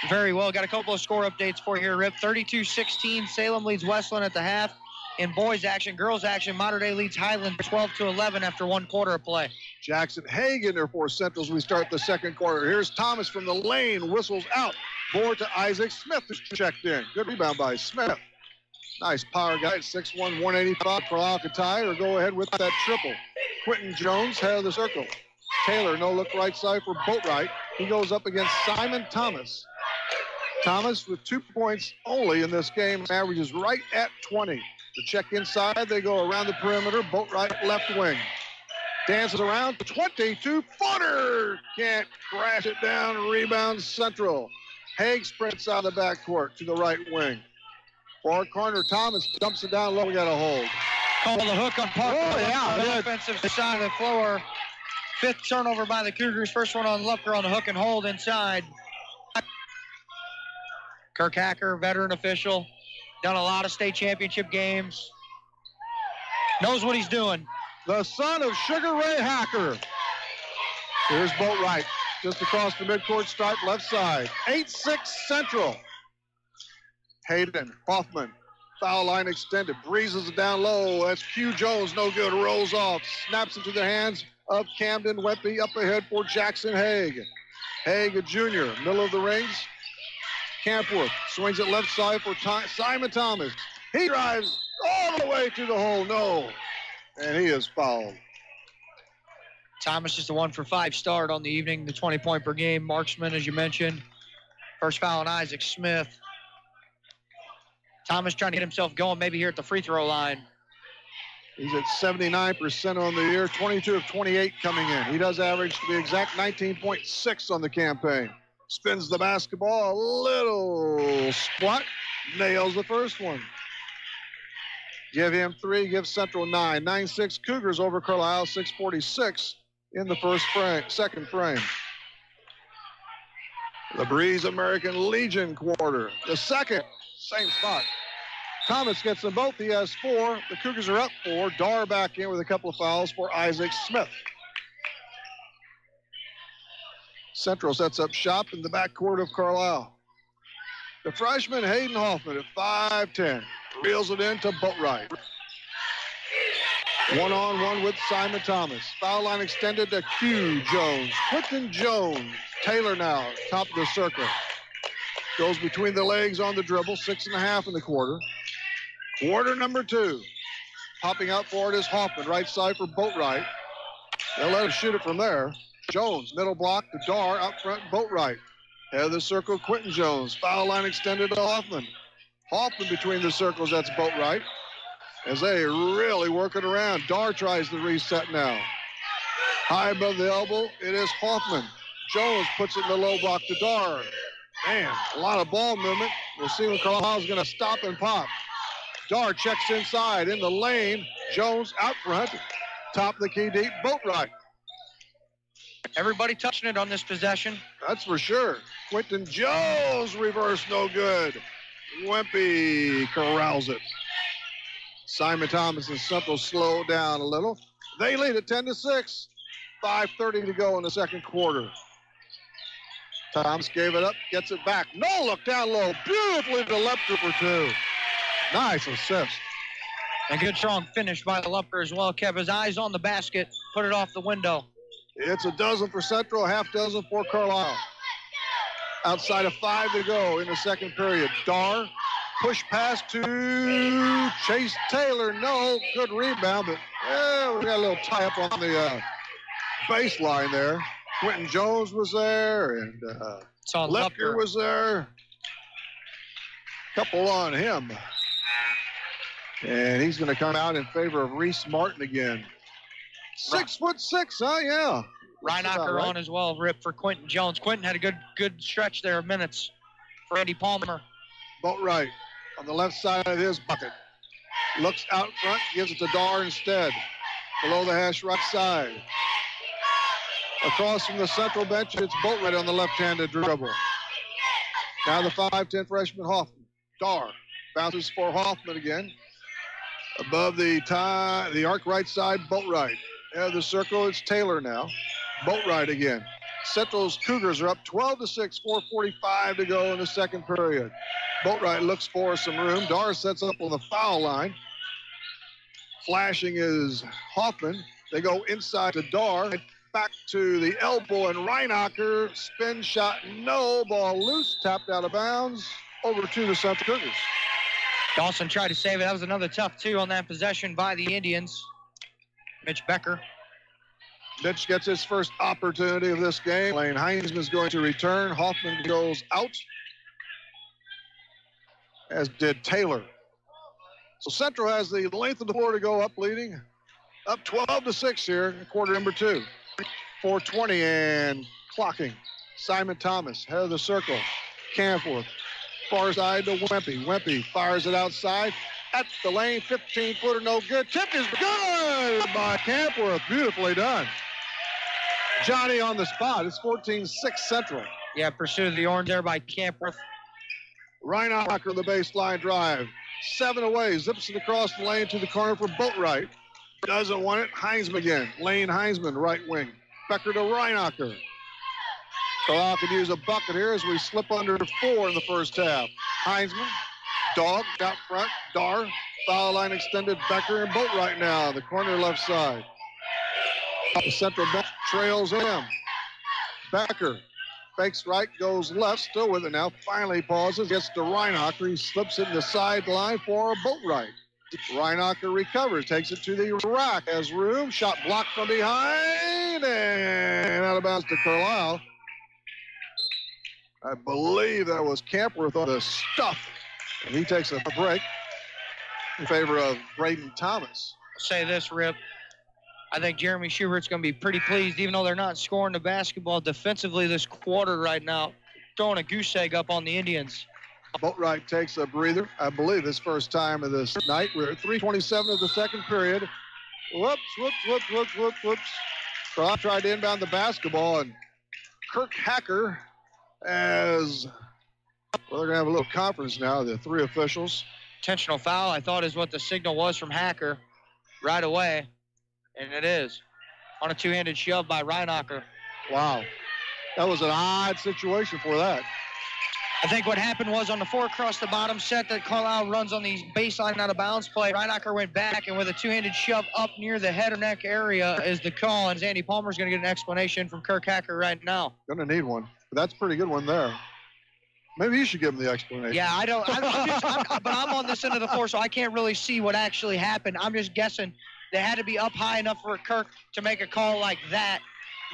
very well. Got a couple of score updates for you here, Rip. 32-16. Salem leads Westland at the half. In boys action, girls action, Mater Dei leads Highland 12-11 after one quarter of play. Jackson Haig in there for Central as we start the second quarter. Here's Thomas from the lane, whistles out. Board to Isaac Smith is checked in. Good rebound by Smith. Nice power guy at 6'1", 185. Carlyle could tie or go ahead with that triple. Quentin Jones, head of the circle. Taylor, no look right side for Boatwright. He goes up against Simon Thomas. Thomas with 2 points only in this game, averages right at 20. To check inside, they go around the perimeter. Boatwright left wing. Dances around, 22-footer. Can't crash it down, rebound Central. Haig sprints out of the backcourt to the right wing. Far corner, Thomas dumps it down low. We got a hold. Call the hook on Parker. Oh, yeah. The offensive side of the floor. Fifth turnover by the Cougars. First one on Lupker on the hook and hold inside. Kirk Hacker, veteran official. Done a lot of state championship games. Knows what he's doing. The son of Sugar Ray Hacker. Here's Boatwright. Just across the midcourt stripe, left side. 8-6 Central. Hayden, Hoffman, foul line extended, breezes it down low. That's Q Jones, no good, rolls off, snaps into the hands of Camden Wempe, up ahead for Jackson Haig. Haig, a junior, middle of the rings. Campworth swings it left side for Simon Thomas. He drives all the way to the hole, no, and he is fouled. Thomas just a 1-for-5 start on the evening, the 20-point per game marksman, as you mentioned. First foul on Isaac Smith. Thomas trying to get himself going maybe here at the free throw line. He's at 79% on the year, 22 of 28 coming in. He does average, to be exact, 19.6 on the campaign. Spins the basketball, a little squat, nails the first one. Give him 3, give Central 9. 9-6 Cougars over Carlyle, 6:46 in the second frame. The Breeze American Legion quarter. The second, same spot. Thomas gets them both. He has 4. The Cougars are up 4. Dar back in with a couple of fouls for Isaac Smith. Central sets up shop in the backcourt of Carlyle. The freshman Hayden Hoffman at 5'10". Reels it into Boatwright. One-on-one with Simon Thomas. Foul line extended to Q Jones. Quentin Jones. Taylor now, top of the circle. Goes between the legs on the dribble, 6.5 in the quarter. Quarter number 2. Popping out for it is Hoffman, right side for Boatwright. They'll let him shoot it from there. Jones, middle block to Dar, out front, Boatwright. Head of the circle, Quentin Jones. Foul line extended to Hoffman. Hoffman between the circles, that's Boatwright. As they really work it around. Dar tries the reset now. High above the elbow, it is Hoffman. Jones puts it in the low block to Dar. Man, a lot of ball movement. We'll see when Carlisle's going to stop and pop. Dar checks inside in the lane. Jones out front. Top of the key deep, Boatwright. Everybody touching it on this possession. That's for sure. Quentin Jones reverse, no good. Wempe corrals it. Simon Thomas and Central slow down a little. They lead at 10-6. 5:30 to go in the second quarter. Thomas gave it up, gets it back. No look down low. Beautifully to Lepker for 2. Nice assist. And good strong finish by the Lepker as well. Kept his eyes on the basket, put it off the window. It's a dozen for Central, a half dozen for Carlyle. Outside of 5 to go in the second period. Dar, push pass to Chase Taylor. No, good rebound, but we got a little tie-up on the baseline there. Quentin Jones was there, and Lepker was there. Couple on him. And he's going to come out in favor of Reese Martin again. 6'6", huh? Yeah. Reinocker right. On as well, Rip, for Quentin Jones. Quentin had a good stretch there of minutes for Andy Palmer. Boatwright on the left side of his bucket. Looks out front, gives it to Dar instead. Below the hash right side. Across from the Central bench, it's Boatwright on the left-handed dribble. Now the 5'10 freshman Hoffman. Dar bounces for Hoffman again. Above the arc right side, Boatwright. The circle, it's Taylor now. Boatwright again. Central's Cougars are up 12-6, 4:45 to go in the second period. Boatwright looks for some room. Dar sets up on the foul line. Flashing is Hoffman. They go inside to Dar. Back to the elbow, and Reinacher. Spin shot, no. Ball loose, tapped out of bounds. Over to the Central Cougars. Dawson tried to save it. That was another tough two on that possession by the Indians. Mitch Becker. Mitch gets his first opportunity of this game. Lane Heinsman is going to return. Hoffman goes out, as did Taylor. So Central has the length of the floor to go up, leading up 12-6 here in quarter number 2. 4:20 and clocking. Simon Thomas, head of the circle. Camforth, far side to Wempe. Wempe fires it outside. At the lane, 15-footer, no good. Tip is good by Camforth. Beautifully done. Johnny on the spot. It's 14-6 Central. Yeah, pursuit of the orange there by Camforth. Reinacher, the baseline drive. 7 away, zips it across the lane to the corner for Boatwright. Doesn't want it. Heinsman again. Lane Heinsman, right wing. Becker to Reinacher. Carlyle could use a bucket here as we slip under 4 in the first half. Heinsman, Dog out front. Dar, foul line extended. Becker and Boatwright now, the corner left side. The Central bench trails him. Becker fakes right, goes left, still with it now. Finally pauses, gets to Reinacher. He slips it in the sideline for Boatwright. Reinacher recovers, takes it to the rack. Has room, shot blocked from behind, and out of bounds to Carlyle. I believe that was Camforth on the stuff. And he takes a break in favor of Braden Thomas. I'll say this, Rip. I think Jeremy Schubert's going to be pretty pleased, even though they're not scoring the basketball defensively this quarter right now. Throwing a goose egg up on the Indians. Boatwright takes a breather. I believe his first time of this night. We're at 3:27 of the second period. Whoops. Carlyle tried to inbound the basketball, and Kirk Hacker, as well, they're going to have a little conference now, the 3 officials. Intentional foul, I thought, is what the signal was from Hacker right away. And it is. On a two-handed shove by Reinacher. Wow. That was an odd situation for that. I think what happened was on the 4 across the bottom set that Carlyle runs on the baseline out of bounds play, Reinacher went back, and with a two-handed shove up near the head or neck area is the call, and Zandy Palmer's going to get an explanation from Kirk Hacker right now. Going to need one. But that's a pretty good one there. Maybe you should give him the explanation. Yeah, but I'm on this end of the floor, so I can't really see what actually happened. I'm just guessing they had to be up high enough for Kirk to make a call like that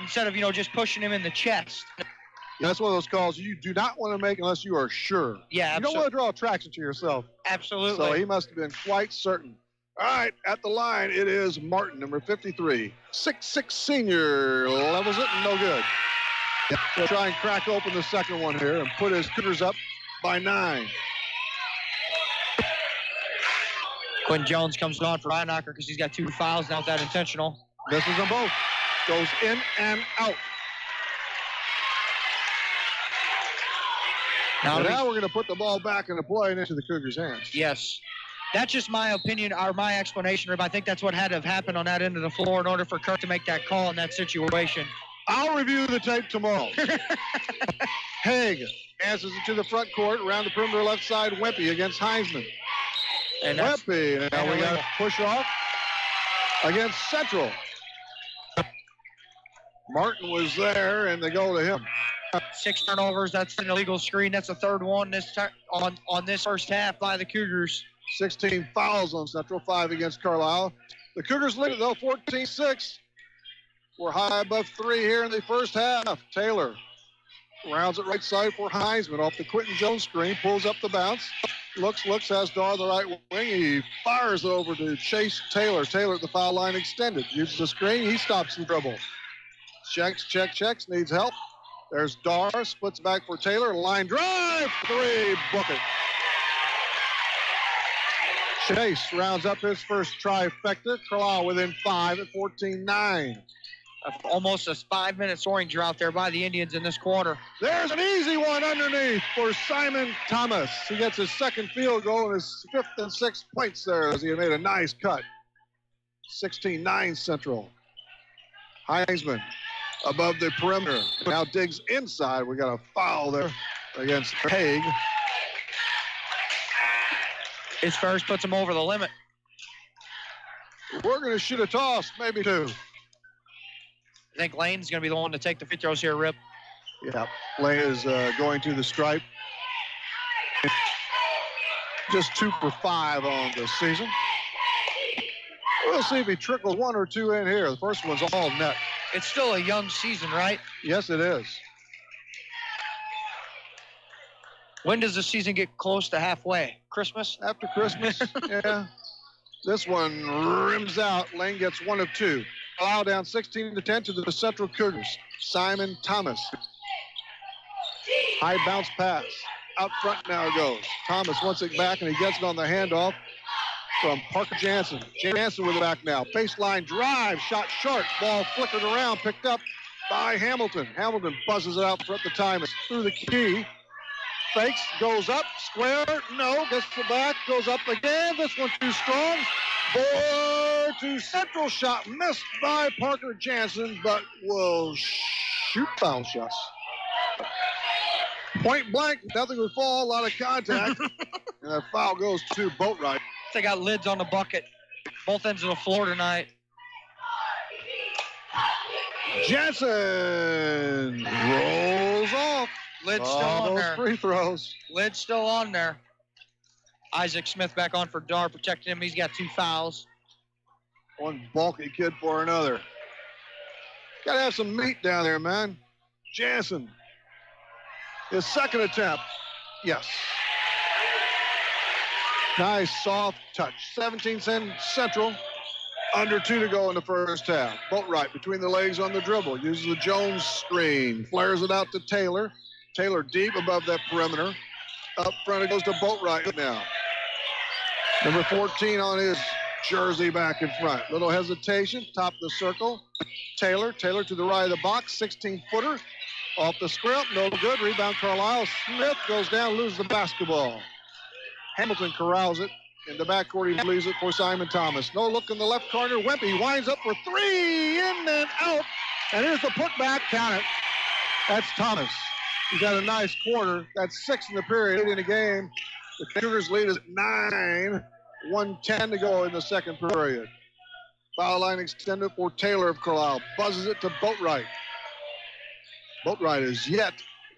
instead of, just pushing him in the chest. Yeah, that's one of those calls you do not want to make unless you are sure. Yeah, you don't want to draw attraction to yourself. Absolutely. So he must have been quite certain. All right, at the line, it is Martin, number 53. 6'6" senior, levels it, no good. He'll try and crack open the second one here and put his Cougars up by 9. Quinn Jones comes on for Reinacher because he's got 2 fouls now with that intentional. Misses them both. Goes in and out. Now we're going to put the ball back into play and into the Cougars' hands. Yes. That's just my opinion or my explanation, Rip. I think that's what had to have happened on that end of the floor in order for Kirk to make that call in that situation. I'll review the tape tomorrow. Haig passes it to the front court, around the perimeter left side, Wempe against Heinsman. And Wempe, now we got a push off against Central. Martin was there, and they go to him. 6 turnovers, that's an illegal screen. That's the third one on this first half by the Cougars. 16 fouls on Central, 5 against Carlyle. The Cougars lead it, though, 14-6. We're high above 3 here in the first half. Taylor rounds it right side for Heinsman off the Quentin Jones screen, pulls up the bounce, looks, has Dar the right wing. He fires it over to Chase Taylor. Taylor at the foul line extended. Uses the screen. He stops the dribble. Checks, needs help. There's Dar, splits back for Taylor. Line drive, 3, book it. Chase rounds up his first trifecta. Carlyle within 5 at 14-9. Almost a 5-minute scoring drought there by the Indians in this quarter. There's an easy one underneath for Simon Thomas. He gets his second field goal and his 5th and 6th points there as he made a nice cut. 16-9 Central. Heisman above the perimeter. Now digs inside. We got a foul there against Haig. His first puts him over the limit. We're going to shoot a toss, maybe 2. I think Lane's going to be the one to take the free throws here, Rip. Yeah, Lane is going to the stripe. Just 2 for 5 on the season. We'll see if he trickles 1 or 2 in here. The first one's all net. It's still a young season, right? Yes, it is. When does the season get close to halfway? Christmas? After Christmas, yeah. This one rims out. Lane gets 1 of 2. Allow down 16-10 to the Central Cougars. Simon Thomas. High bounce pass. Out front now it goes. Thomas wants it back, and he gets it on the handoff from Parker Jansen. Jansen with it back now. Baseline drive. Shot short. Ball flickered around. Picked up by Hamilton. Hamilton buzzes it out front the time. It's through the key. Fakes. Goes up. Square. No. Gets the back. Goes up again. This one too strong. Board to Central. Shot missed by Parker Jansen, but will shoot foul shots. Point blank, nothing would fall, a lot of contact. And that foul goes to Boatwright. They got lids on the bucket. Both ends of the floor tonight. Jansen rolls off. Lid's still on there. Free throws. Lid's still on there. Isaac Smith back on for Dar, protecting him. He's got 2 fouls. One bulky kid for another. Got to have some meat down there, man. Jansen. His second attempt. Yes. Nice soft touch. 17 Central. Under 2 to go in the first half. Boatwright between the legs on the dribble. Uses the Jones screen. Flares it out to Taylor. Taylor deep above that perimeter. Up front it goes to Boatwright now. Number 14 on his jersey back in front. Little hesitation. Top of the circle. Taylor to the right of the box. 16-footer. Off the square. No good. Rebound Carlyle. Smith goes down, loses the basketball. Hamilton corrals it. In the backcourt, he leaves it for Simon Thomas. No look in the left corner. Wempe winds up for 3. In and out. And here's the putback. Count it. That's Thomas. He's got a nice quarter. That's 6 in the period in the game. The Cougars lead is 9. 1:10 to go in the second period. Foul line extended for Taylor of Carlyle. Buzzes it to Boatwright. Boatwright is yet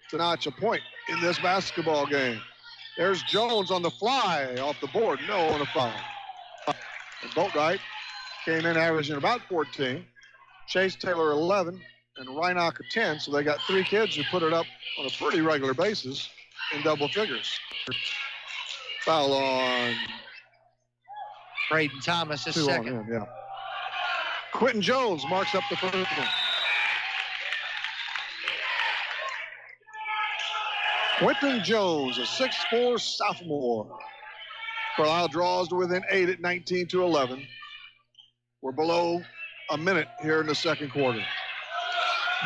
to notch a point in this basketball game. There's Jones on the fly off the board. No on a foul. And Boatwright came in averaging about 14. Chase Taylor 11 and Reinach 10. So they got 3 kids who put it up on a pretty regular basis in double figures. Foul on Braden Thomas is second. Him, yeah. Quentin Jones marks up the first one. Quentin Jones, a 6'4" sophomore. Carlyle draws to within 8 at 19-11. We're below a minute here in the second quarter.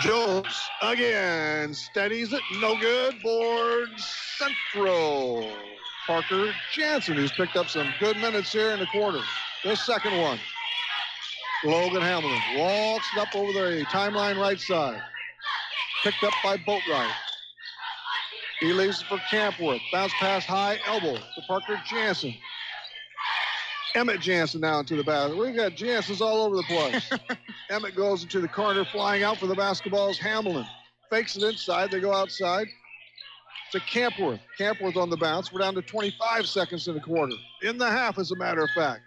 Jones again steadies it. No good. Board Central. Parker Jansen, who's picked up some good minutes here in the quarter. This second one. Logan Hamilton walks it up over the timeline right side. Picked up by Boatwright. He leaves it for Campworth. Bounce pass high elbow to Parker Jansen. Emmett Jansen now into the basket. We've got Jansens all over the place. Emmett goes into the corner, flying out for the basketballs. Hamilton fakes it inside. They go outside to Campworth. Campworth on the bounce. We're down to 25 seconds in the quarter. In the half, as a matter of fact.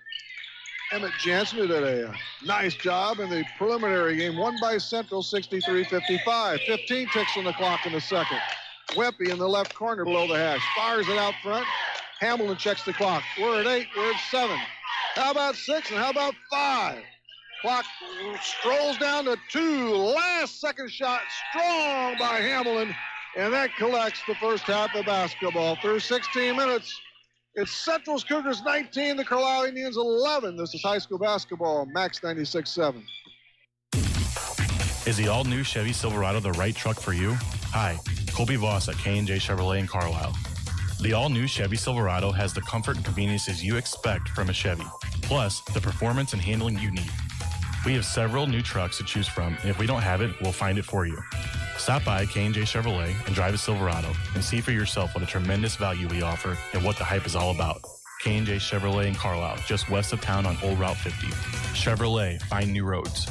Emmett Jansen did a nice job in the preliminary game. Won by Central, 63-55. 15 ticks on the clock in the second. Wempe in the left corner below the hash. Fires it out front. Hamilton checks the clock. We're at 8. We're at 7. How about 6 and how about 5? Clock strolls down to 2. Last second shot. Strong by Hamilton. And that collects the first half of basketball. Through 16 minutes. It's Central's Cougars 19, the Carlyle Indians 11. This is high school basketball, Max 96.7. Is the all-new Chevy Silverado the right truck for you? Hi, Colby Voss at K&J Chevrolet in Carlyle. The all-new Chevy Silverado has the comfort and conveniences you expect from a Chevy, plus the performance and handling you need. We have several new trucks to choose from, and if we don't have it, we'll find it for you. Stop by K&J Chevrolet and drive a Silverado and see for yourself what a tremendous value we offer and what the hype is all about. K&J Chevrolet in Carlisle, just west of town on Old Route 50. Chevrolet, find new roads.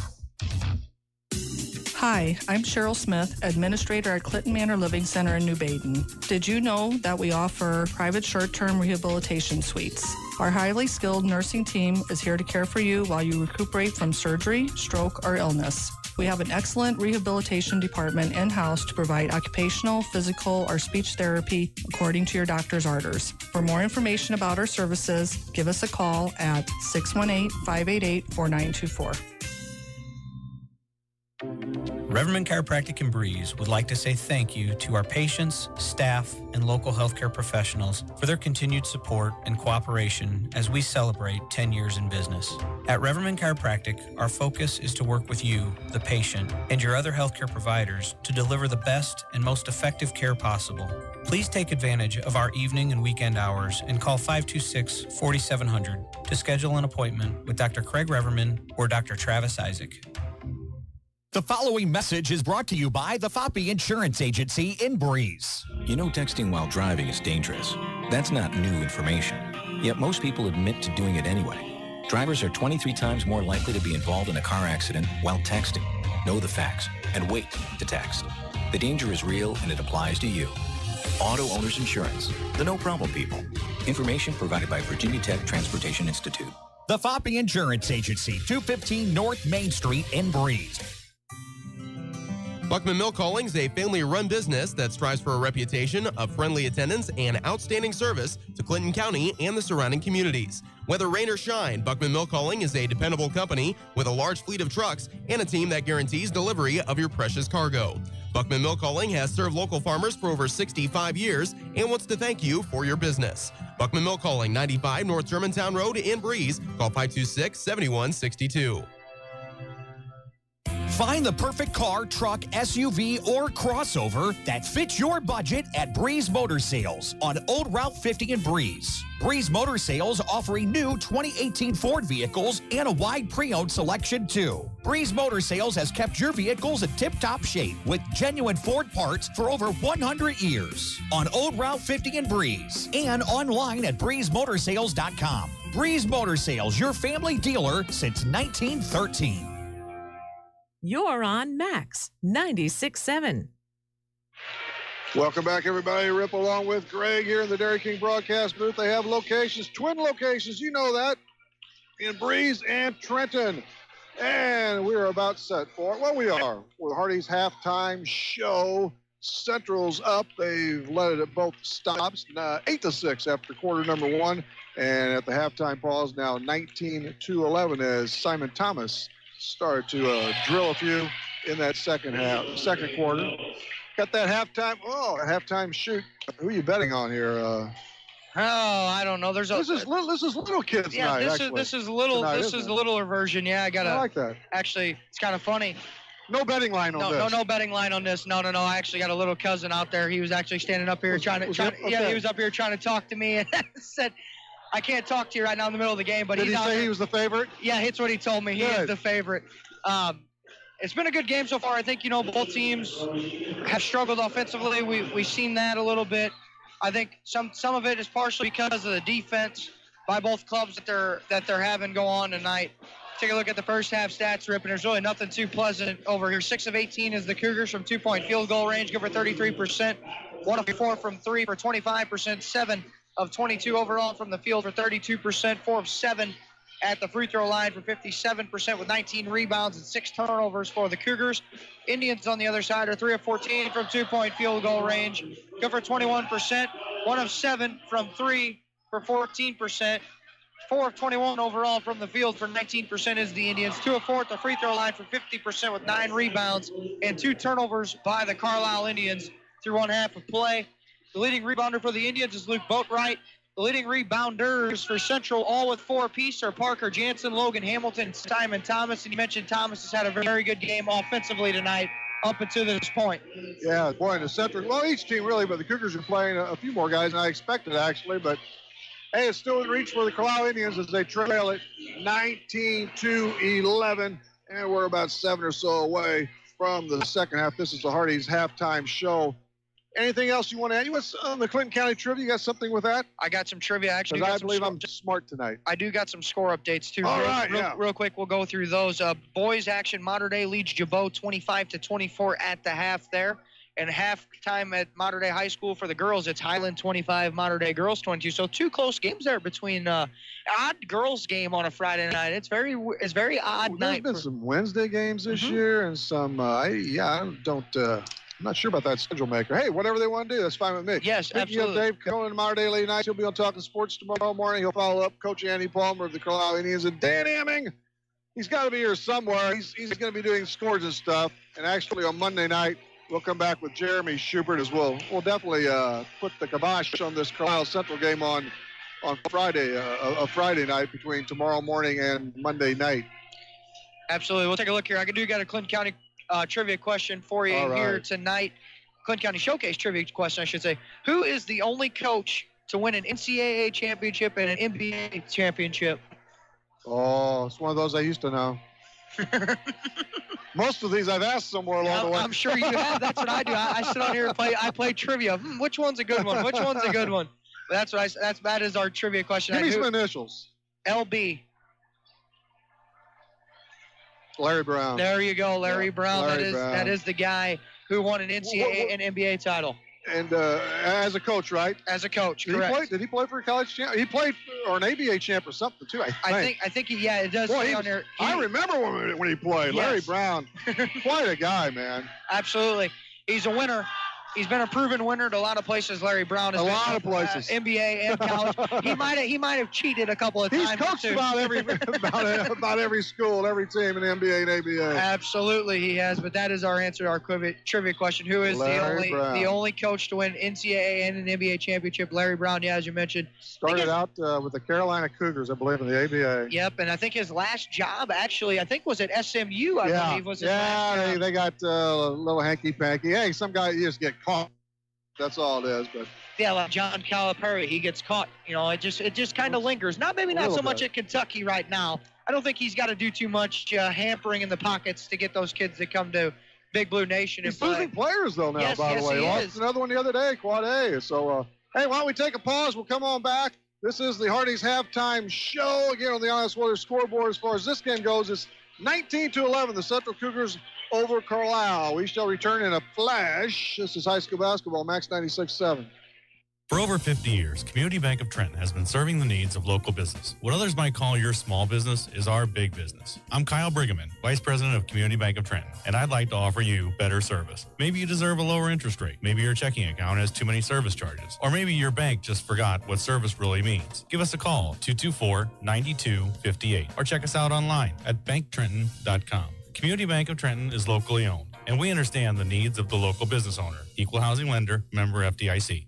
Hi, I'm Cheryl Smith, Administrator at Clinton Manor Living Center in New Baden. Did you know that we offer private short-term rehabilitation suites? Our highly skilled nursing team is here to care for you while you recuperate from surgery, stroke, or illness. We have an excellent rehabilitation department in-house to provide occupational, physical, or speech therapy according to your doctor's orders. For more information about our services, give us a call at 618-588-4924. Reverman Chiropractic in Breeze would like to say thank you to our patients, staff, and local healthcare professionals for their continued support and cooperation as we celebrate 10 years in business. At Reverman Chiropractic, our focus is to work with you, the patient, and your other healthcare providers to deliver the best and most effective care possible. Please take advantage of our evening and weekend hours and call 526-4700 to schedule an appointment with Dr. Craig Reverman or Dr. Travis Isaac. The following message is brought to you by the Foppe Insurance Agency in Breeze. You know texting while driving is dangerous. That's not new information. Yet most people admit to doing it anyway. Drivers are 23 times more likely to be involved in a car accident while texting. Know the facts and wait to text. The danger is real and it applies to you. Auto Owners Insurance, the no problem people. Information provided by Virginia Tech Transportation Institute. The Foppe Insurance Agency, 215 North Main Street in Breeze. Buckman Milk Calling is a family-run business that strives for a reputation of friendly attendance and outstanding service to Clinton County and the surrounding communities. Whether rain or shine, Buckman Milk Calling is a dependable company with a large fleet of trucks and a team that guarantees delivery of your precious cargo. Buckman Milk Calling has served local farmers for over 65 years and wants to thank you for your business. Buckman Milk Calling, 95 North Germantown Road in Breeze. Call 526-7162. Find the perfect car, truck, SUV, or crossover that fits your budget at Breeze Motor Sales on Old Route 50 in Breeze. Breeze Motor Sales offering new 2018 Ford vehicles and a wide pre-owned selection too. Breeze Motor Sales has kept your vehicles in tip-top shape with genuine Ford parts for over 100 years on Old Route 50 in Breeze and online at breezemotorsales.com. Breeze Motor Sales, your family dealer since 1913. You're on Max 96.7. Welcome back, everybody. Rip along with Greg here in the Dairy King broadcast booth. They have locations, twin locations, you know that, in Breeze and Trenton. And we're about set for it. Well, we are. With Hardy's halftime show. Central's up. They've led it at both stops, 8-6 after quarter number one. And at the halftime pause, now 19-11 as Simon Thomas started to drill a few in that second quarter. Got that halftime shoot. Who are you betting on here? I don't know. This is little kids night. This is the littler version. Yeah, I like that. Actually, it's kind of funny. No betting line on this. No betting line on this. No. I actually got a little cousin out there. He was actually standing up here he was up here trying to talk to me and said, I can't talk to you right now in the middle of the game, but Did he say he was the favorite? Yeah, it's what he told me. He is the favorite. It's been a good game so far. I think, both teams have struggled offensively. We've seen that a little bit. I think some of it is partially because of the defense by both clubs that they're having go on tonight. Take a look at the first half stats, Rip, and there's really nothing too pleasant over here. 6 of 18 is the Cougars from two-point field goal range, good for 33%. 1 of 4 from 3 for 25%. 7 of 22 overall from the field for 32%. 4 of 7 at the free throw line for 57% with 19 rebounds and 6 turnovers for the Cougars. Indians on the other side are 3 of 14 from two-point field goal range, good for 21%. 1 of 7 from 3 for 14%. 4 of 21 overall from the field for 19% is the Indians. 2 of 4 at the free throw line for 50% with 9 rebounds and 2 turnovers by the Carlyle Indians through one half of play. The leading rebounder for the Indians is Luke Boatwright. The The leading rebounders for Central, all with 4 apiece, are Parker Jansen, Logan Hamilton, Simon Thomas. And you mentioned Thomas has had a very good game offensively tonight up until this point. Yeah, boy, in the Central. Well, each team really, but the Cougars are playing a few more guys than I expected, actually. But, hey, it's still in reach for the Carlyle Indians as they trail it 19-11. And we're about 7 or so away from the second half. This is the Hardy's halftime show. Anything else you want to add? You want on the Clinton County trivia? You got something with that? I got some trivia. Actually, I believe I'm smart tonight. I do got some score updates too. All right, real quick, we'll go through those. Boys action: Mater Dei leads Jabot 25-24 at the half there, and halftime at Mater Dei High School for the girls, it's Highland 25, Mater Dei girls 22. So 2 close games there between odd girls game on a Friday night. It's very odd night. There's been some Wednesday games this year, and some. I'm not sure about that schedule maker. Hey, whatever they want to do, that's fine with me. Yes, Speaking absolutely. of Dave Cohen, Mater Dei late nights, he'll be on Talking Sports tomorrow morning. He'll follow up Coach Andy Palmer of the Carlyle Indians and Dan Hemming. He's got to be here somewhere. He's going to be doing scores and stuff. And actually on Monday night, we'll come back with Jeremy Schubert as well. We'll definitely put the kibosh on this Carlyle Central game on Friday, a Friday night between tomorrow morning and Monday night. Absolutely. We'll take a look here. I do got a Clinton County trivia question for you here tonight. Clinton County Showcase trivia question, I should say. Who is the only coach to win an NCAA championship and an NBA championship? Oh, it's one of those I used to know. Most of these I've asked somewhere along the way. I'm sure you have. That's what I do. I sit on here and play trivia. Which one's a good one? Which one's a good one? That's what that is our trivia question. Give me some initials. LB. Larry Brown. There you go, Larry Brown. That is the guy who won an NCAA and NBA title. And as a coach, right? As a coach, correct. Did he play for a college champ? He played or an ABA champ or something too. I think it does say on there. I remember when he played. Yes. Larry Brown, quite a guy, man. Absolutely, he's a winner. He's been a proven winner at a lot of places. Larry Brown has a lot of places, NBA and college. he might have cheated a couple of times. He's coached about every school, every team in the NBA and ABA. Absolutely, he has. But that is our answer to our trivia question. Who is the only coach to win NCAA and an NBA championship? Larry Brown. Yeah, as you mentioned, started out with the Carolina Cougars, I believe, in the ABA. Yep, and I think his last job actually, was at SMU. I believe was his last job. They got a little hanky panky. Hey, some guy you just get caught. That's all it is. But yeah, like John Calipari, he gets caught. It just kind of lingers. Not so much at Kentucky right now. I don't think he's got to do too much hampering in the pockets to get those kids to come to Big Blue Nation and play. He's losing players though now. Yes, by the way, he lost is. Another one the other day, Quad A. So hey, why don't we take a pause? We'll come on back. This is the Hardy's halftime show again on the Honest Weather scoreboard. As far as this game goes, it's 19-11. The Central Cougars over Carlyle. We shall return in a flash. This is high school basketball, Max 96.7. For over 50 years, Community Bank of Trenton has been serving the needs of local business. What others might call your small business is our big business. I'm Kyle Brigham, Vice President of Community Bank of Trenton, and I'd like to offer you better service. Maybe you deserve a lower interest rate. Maybe your checking account has too many service charges. Or maybe your bank just forgot what service really means. Give us a call, 224-9258, or check us out online at banktrenton.com. Community Bank of Trenton is locally owned, and we understand the needs of the local business owner. Equal housing lender, member FDIC.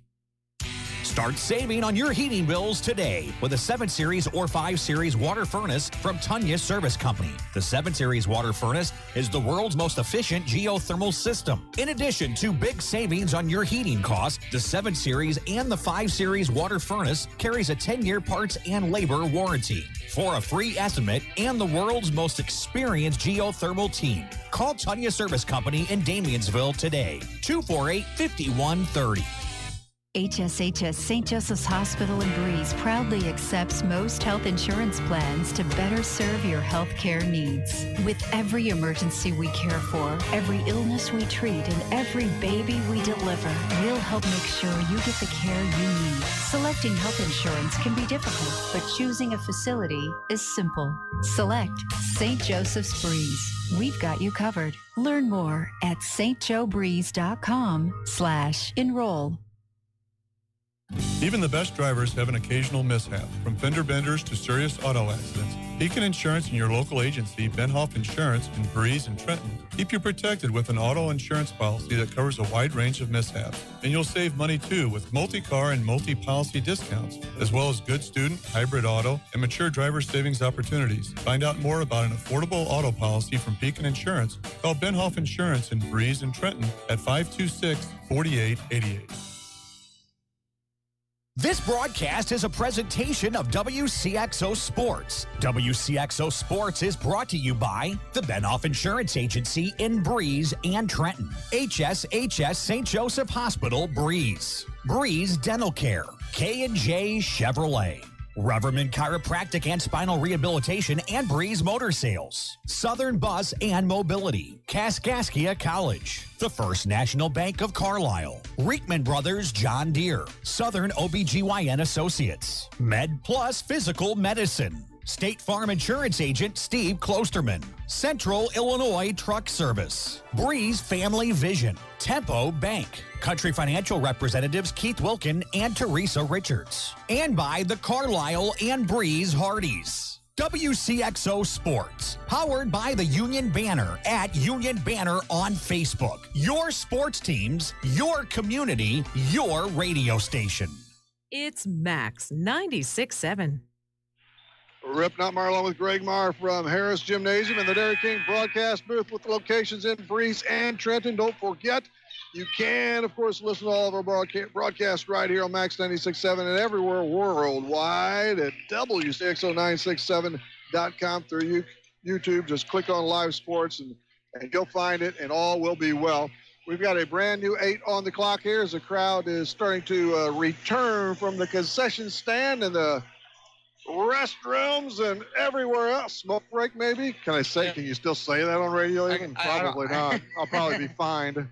Start saving on your heating bills today with a 7 Series or 5 Series water furnace from Tunya Service Company. The 7 Series water furnace is the world's most efficient geothermal system. In addition to big savings on your heating costs, the 7 Series and the 5 Series water furnace carries a 10-year parts and labor warranty. For a free estimate and the world's most experienced geothermal team, call Tunya Service Company in Damiansville today, 248-5130. HSHS St. Joseph's Hospital in Breeze proudly accepts most health insurance plans to better serve your health care needs. With every emergency we care for, every illness we treat, and every baby we deliver, we'll help make sure you get the care you need. Selecting health insurance can be difficult, but choosing a facility is simple. Select St. Joseph's Breeze. We've got you covered. Learn more at stjoebreeze.com/enroll. Even the best drivers have an occasional mishap, from fender benders to serious auto accidents. Beacon Insurance and your local agency, Benhoff Insurance in Breeze and Trenton, keep you protected with an auto insurance policy that covers a wide range of mishaps. And you'll save money too with multi-car and multi-policy discounts, as well as good student, hybrid auto, and mature driver savings opportunities. Find out more about an affordable auto policy from Beacon Insurance. Call Benhoff Insurance in Breeze and Trenton at 526-4888. This broadcast is a presentation of Wcxo Sports. Wcxo Sports is brought to you by the Benhoff Insurance Agency in Breeze and Trenton, HSHS St. Joseph Hospital, Breeze, Breeze Dental Care, K&J Chevrolet, Reverman Chiropractic and Spinal Rehabilitation and Breeze Motor Sales, Southern Bus and Mobility, Kaskaskia College, the First National Bank of Carlyle, Reekman Brothers John Deere, Southern OBGYN Associates, Med Plus Physical Medicine, State Farm Insurance Agent Steve Klosterman, Central Illinois Truck Service, Breeze Family Vision, Tempo Bank, Country Financial Representatives Keith Wilkin and Teresa Richards, and by the Carlyle and Breeze Hardys. WCXO Sports, powered by the Union Banner at Union Banner on Facebook. Your sports teams, your community, your radio station. It's Max 96.7. Rip Nutmeyer along with Greg Meyer from Harris Gymnasium in the Dairy King broadcast booth with locations in Breeze and Trenton. Don't forget, you can, of course, listen to all of our broadcasts right here on Max 96.7 and everywhere worldwide at WCXO967.com through YouTube. Just click on Live Sports and you'll find it, and all will be well. We've got a brand new 8 on the clock here as the crowd is starting to return from the concession stand and the restrooms and everywhere else. Smoke break, maybe? Can you still say that on radio? Probably not. I'll probably be fined.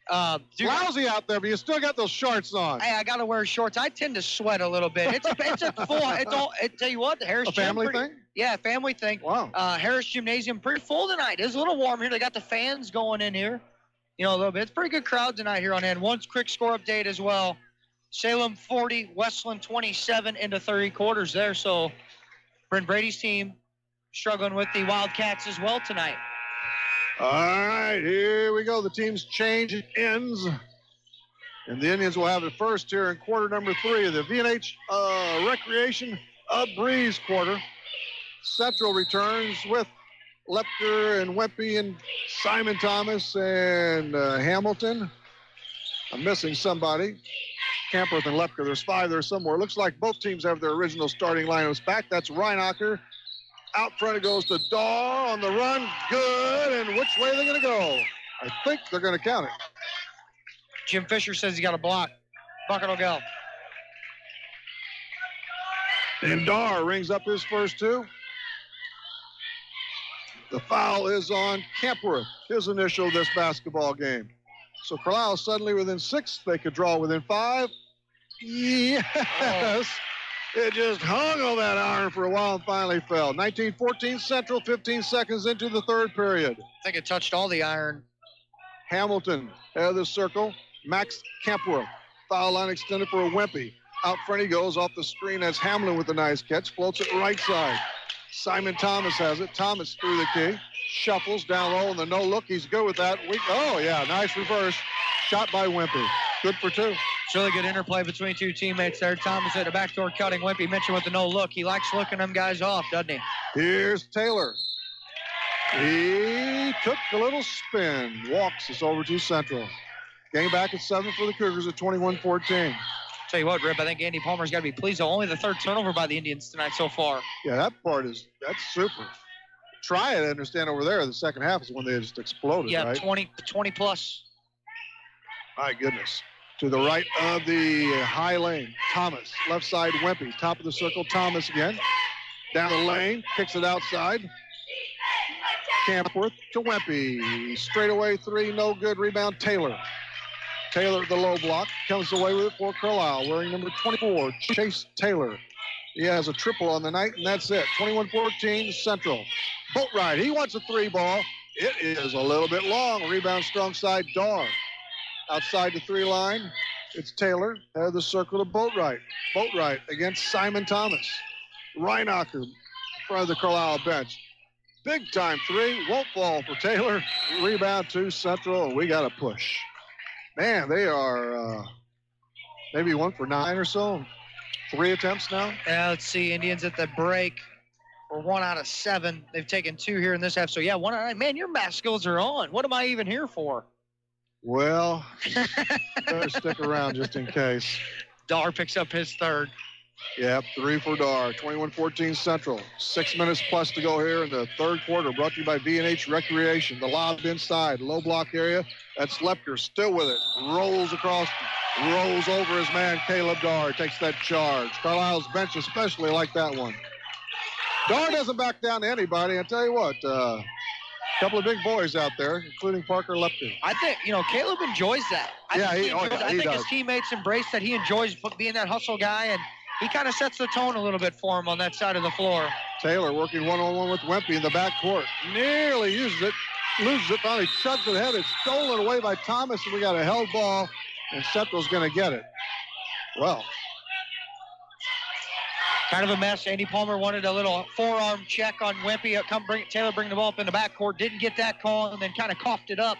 Lousy out there, but you still got those shorts on. Hey, I got to wear shorts. I tend to sweat a little bit. It's a full. Tell you what, the Harris family thing. Yeah, family thing. Wow. Harris Gymnasium pretty full tonight. It's a little warm here. They got the fans going in here. A little bit. It's a pretty good crowd tonight here on hand. One quick score update as well. Salem 40, Westland 27 into 30 quarters there. So Brent Brady's team struggling with the Wildcats as well tonight. All right, here we go. The teams change ends. And the Indians will have it first here in quarter number 3 of the V&H Recreation of Breeze quarter. Central returns with Lepker and Wempe and Simon Thomas and Hamilton. I'm missing somebody. Camperth and Lepker. There's 5 there somewhere. Looks like both teams have their original starting lineups back. That's Reinacher. Out front it goes to Daw on the run. Good. And which way are they going to go? I think they're going to count it. Jim Fisher says he got a block. Bucket will go. And Daw rings up his first 2. The foul is on Campworth, his initial this basketball game. So Carlyle suddenly within 6. They could draw within 5. Yes. Oh. It just hung on that iron for a while and finally fell. 19-14 Central, 15 seconds into the third period. I think it touched all the iron. Hamilton, head of the circle. Max Campworth. Foul line extended for a Wempe. Out front he goes off the screen. That's Hamlin with a nice catch. Floats it right side. Simon Thomas has it. Thomas through the key. Shuffles down low in the no-look. He's good with that. Oh, yeah, nice reverse. Shot by Wempe. Good for 2. It's really good interplay between 2 teammates there. Thomas at the backdoor cutting. Wempe mentioned with the no-look. He likes looking them guys off, doesn't he? Here's Taylor. He took a little spin. Walks us over to Central. Game back at 7 for the Cougars at 21-14. Tell you what, Rip, I think Andy Palmer's got to be pleased. Only the 3rd turnover by the Indians tonight so far. Yeah, that's super. Try it, I understand, over there. The second half is when they just exploded, yeah, right? 20 plus. My goodness. To the right of the high lane, Thomas. Left side, Wempe. Top of the circle, Thomas again. Down the lane, kicks it outside. Campworth to Wempe. Straight away 3, no good. Rebound, Taylor. Taylor at the low block. Comes away with it for Carlyle. Wearing number 24, Chase Taylor. He has a triple on the night, and that's it. 21-14 Central. Boatwright, he wants a 3 ball. It is a little bit long. Rebound strong side, Daw. Outside the 3 line, it's Taylor. Head of the circle to Boatwright. Boatwright against Simon Thomas. Reinacher front of the Carlyle bench. Big time three. Won't fall for Taylor. Rebound to Central, and we got a push. Man, they are maybe 1 for 9 or so. 3 attempts now. Yeah, let's see. Indians at the break were 1 out of 7. They've taken 2 here in this half. So, yeah, 1 out of 9. Man, your math skills are on. What am I even here for? Well, better stick around just in case. Dar picks up his third. Yep, 3 for Dar. 21-14 Central. 6 minutes plus to go here in the third quarter. Brought to you by V&H Recreation. The lob inside, low block area. That's Lepker still with it. Rolls across, rolls over his man, Caleb Dar. Takes that charge. Carlisle's bench especially like that one. Dar doesn't back down to anybody. I tell you what, a couple of big boys out there, including Parker Lepker. I think, Caleb enjoys that. I think his teammates embrace that. He enjoys being that hustle guy, and he kind of sets the tone a little bit for him on that side of the floor. Taylor working one-on-one with Wempe in the backcourt. Nearly uses it, loses it, finally chugs it ahead. It's stolen away by Thomas, and we got a held ball, and Central's going to get it. Well. Kind of a mess. Andy Palmer wanted a little forearm check on Wempe. Taylor bring the ball up in the backcourt. Didn't get that call, and then kind of coughed it up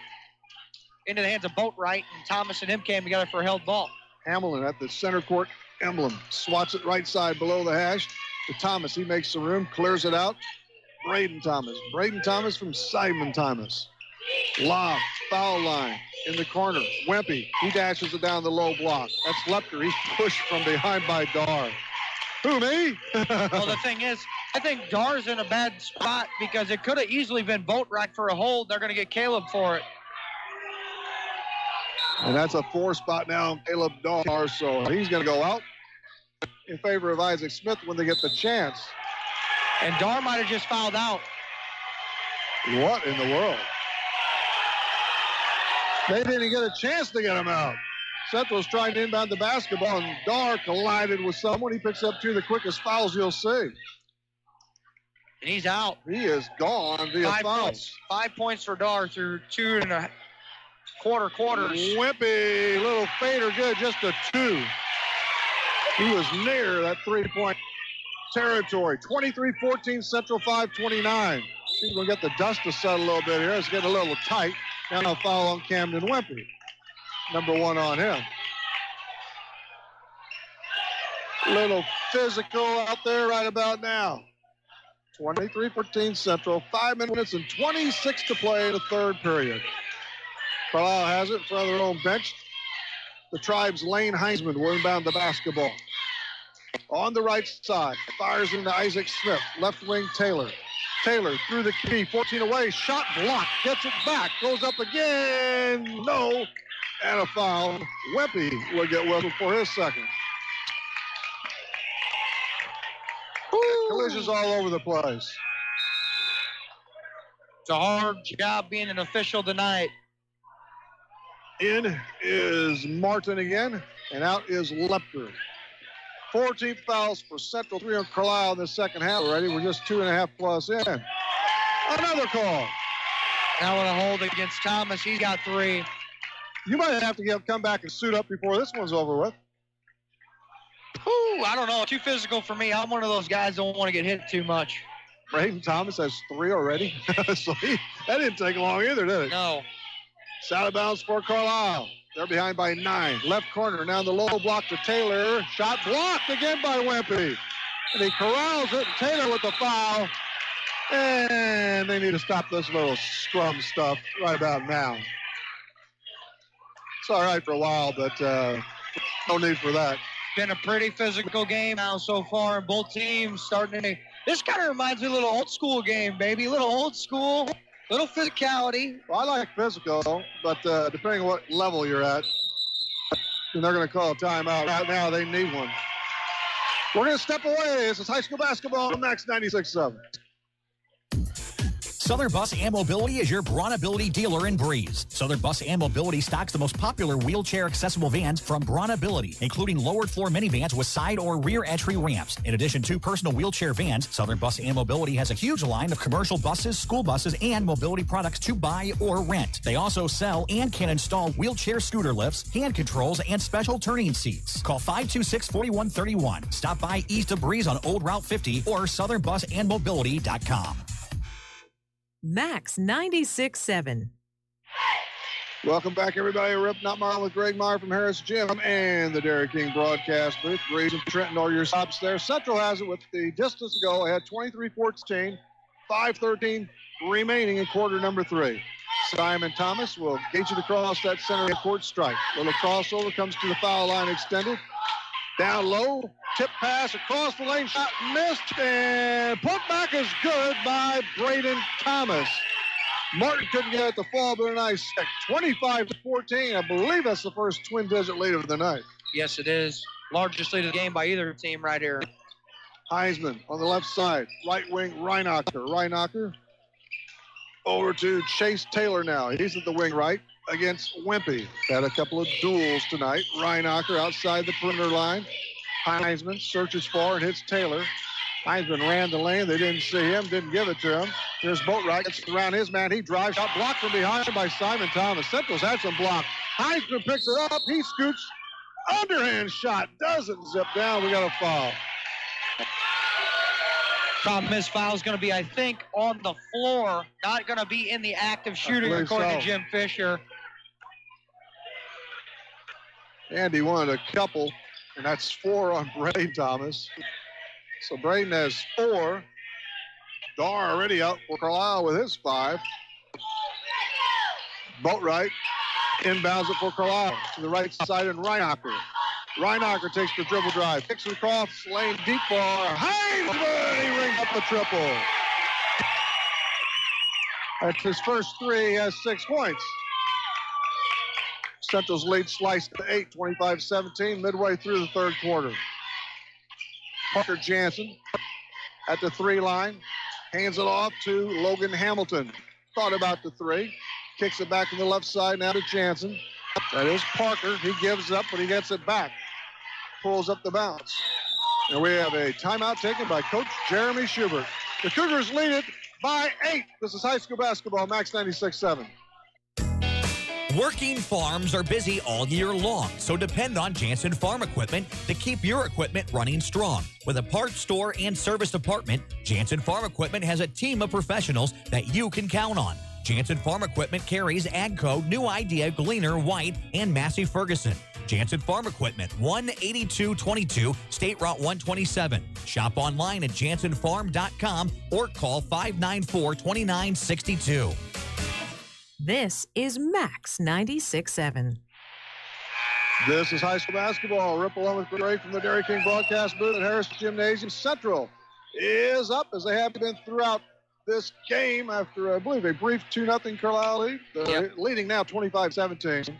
into the hands of Boatwright, and Thomas and him came together for a held ball. Hamilton at the center court emblem. Swats it right side below the hash to Thomas. He makes the room, clears it out. Braden Thomas from Simon Thomas. Lob, foul line in the corner. Wempe, he dashes it down the low block. That's Lepker. He's pushed from behind by Dar. Who, me? Well, the thing is, I think Dar's in a bad spot because it could have easily been Boatwright for a hold. They're going to get Caleb for it. And that's a 4 spot now on Caleb Dar, so he's going to go out in favor of Isaac Smith when they get the chance. And Dar might have just fouled out. What in the world? They didn't get a chance to get him out. Central's trying to inbound the basketball, and Dar collided with someone. He picks up 2 of the quickest fouls you'll see. And he's out. He is gone via fouls. 5 points for Dar through 2 1/4 quarters. Wempe, little fader good, just a 2. He was near that 3-point territory. 23-14 Central, 5:29. See if we'll get the dust to settle a little bit here. It's getting a little tight. Now a foul on Camden Wempe. Number 1 on him. Little physical out there right about now. 23-14 Central. 5 minutes and 26 to play in the third period. Carlisle has it in front of their own bench. The Tribe's Lane Heisman will inbound the basketball. On the right side, fires into Isaac Smith. Left wing Taylor. Taylor through the key, 14 away. Shot blocked. Gets it back. Goes up again. No. And a foul. Wempe will get whistled for his second. Collisions all over the place. It's a hard job being an official tonight. In is Martin again, and out is Lepker. 14 fouls for Central, 3 on Carlisle in the second half already. We're just 2.5 plus in. Another call. Now with a hold against Thomas, he's got 3. You might have to come back and suit up before this one's over with. Ooh, I don't know. Too physical for me. I'm one of those guys that don't want to get hit too much. Braden Thomas has 3 already. So that didn't take long either, did it? No. It's out of bounds for Carlisle. They're behind by 9. Left corner, now the low block to Taylor. Shot blocked again by Wempe. And he corrals it. Taylor with the foul. And they need to stop this little scrum stuff right about now. It's all right for a while, but no need for that. Been a pretty physical game now so far, and both teams starting to. This kind of reminds me of a little old school game, baby. A little old school, little physicality. Well, I like physical, but depending on what level you're at, then they're going to call a timeout. Right now, they need one. We're going to step away. This is high school basketball on Max 96.7. Southern Bus and Mobility is your Brawnability dealer in Breeze. Southern Bus and Mobility stocks the most popular wheelchair-accessible vans from Brawnability, including lowered floor minivans with side or rear entry ramps. In addition to personal wheelchair vans, Southern Bus and Mobility has a huge line of commercial buses, school buses, and mobility products to buy or rent. They also sell and can install wheelchair scooter lifts, hand controls, and special turning seats. Call 526-4131. Stop by east of Breeze on Old Route 50 or southernbusandmobility.com. Max 96.7. Welcome back, everybody. Rip Not Mile with Greg Meyer from Harris Gym and the Dairy King broadcast booth. Breeze and Trenton are your stops there. Central has it with the distance to go ahead, 23-14, 5:13 remaining in quarter number 3. Simon Thomas will gauge it across that center court stripe. Little crossover comes to the foul line extended. Down low, tip pass across the lane, shot missed, and put back is good by Braden Thomas. Martin couldn't get it to fall, but a nice 25-14. I believe that's the first twin-digit lead of the night. Yes, it is. Largest lead of the game by either team right here. Heisman on the left side, right wing, Reinocker over to Chase Taylor now. He's at the wing right against Wimpy. Had a couple of duels tonight. Reinocker outside the perimeter line. Heisman searches far and hits Taylor. Heisman ran the lane. They didn't see him, didn't give it to him. Here's Boatwright. Gets around his man. He drives. Shot blocked from behind by Simon Thomas. Central's had some block. Heisman picks it up. He scoots. Underhand shot. Doesn't zip down. We got a foul. Thomas foul is going to be, I think, on the floor. Not going to be in the act of shooting, according to Jim Fisher. Andy wanted a couple, and that's 4 on Braden Thomas. So Braden has 4. Dar already out for Carlyle with his 5. Boatwright inbounds it for Carlyle to the right side, and Reinocker. Reinocker takes the dribble drive, kicks it across lane deep for Heisman. He rings up the triple. That's his first 3. He has 6 points. Central's lead sliced to 8, 25-17, midway through the third quarter. Parker Jansen at the 3 line, hands it off to Logan Hamilton. Thought about the 3, kicks it back to the left side now to Jansen. That is Parker. He gives up, but he gets it back. Pulls up the bounce. And we have a timeout taken by Coach Jeremy Schubert. The Cougars lead it by 8. This is high school basketball, Max 96.7. Working farms are busy all year long, so depend on Jansen Farm Equipment to keep your equipment running strong. With a parts store and service department, Jansen Farm Equipment has a team of professionals that you can count on. Jansen Farm Equipment carries AGCO, New Idea, Gleaner, White, and Massey Ferguson. Jansen Farm Equipment, 18222 State Route 127. Shop online at jansenfarm.com or call 594-2962. This is Max 96.7. This is high school basketball. Rip along with Greg from the Dairy King broadcast booth at Harris Gymnasium. Central is up as they have been throughout this game after, I believe, a brief 2-0 Carlyle lead. They're leading now 25-17.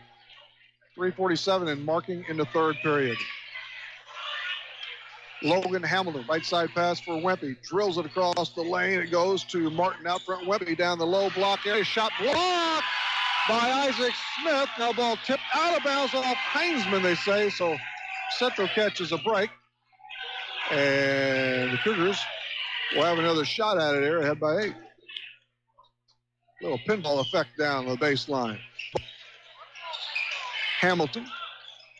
3:47 and marking in the third period. Logan Hamilton, right side pass for Wimpy. Drills it across the lane. It goes to Martin out front. Wimpy down the low block area. Shot blocked by Isaac Smith. Now ball tipped out of bounds off Heisman, they say. So Central catches a break. And the Cougars will have another shot at it here, ahead by 8. Little pinball effect down the baseline. Hamilton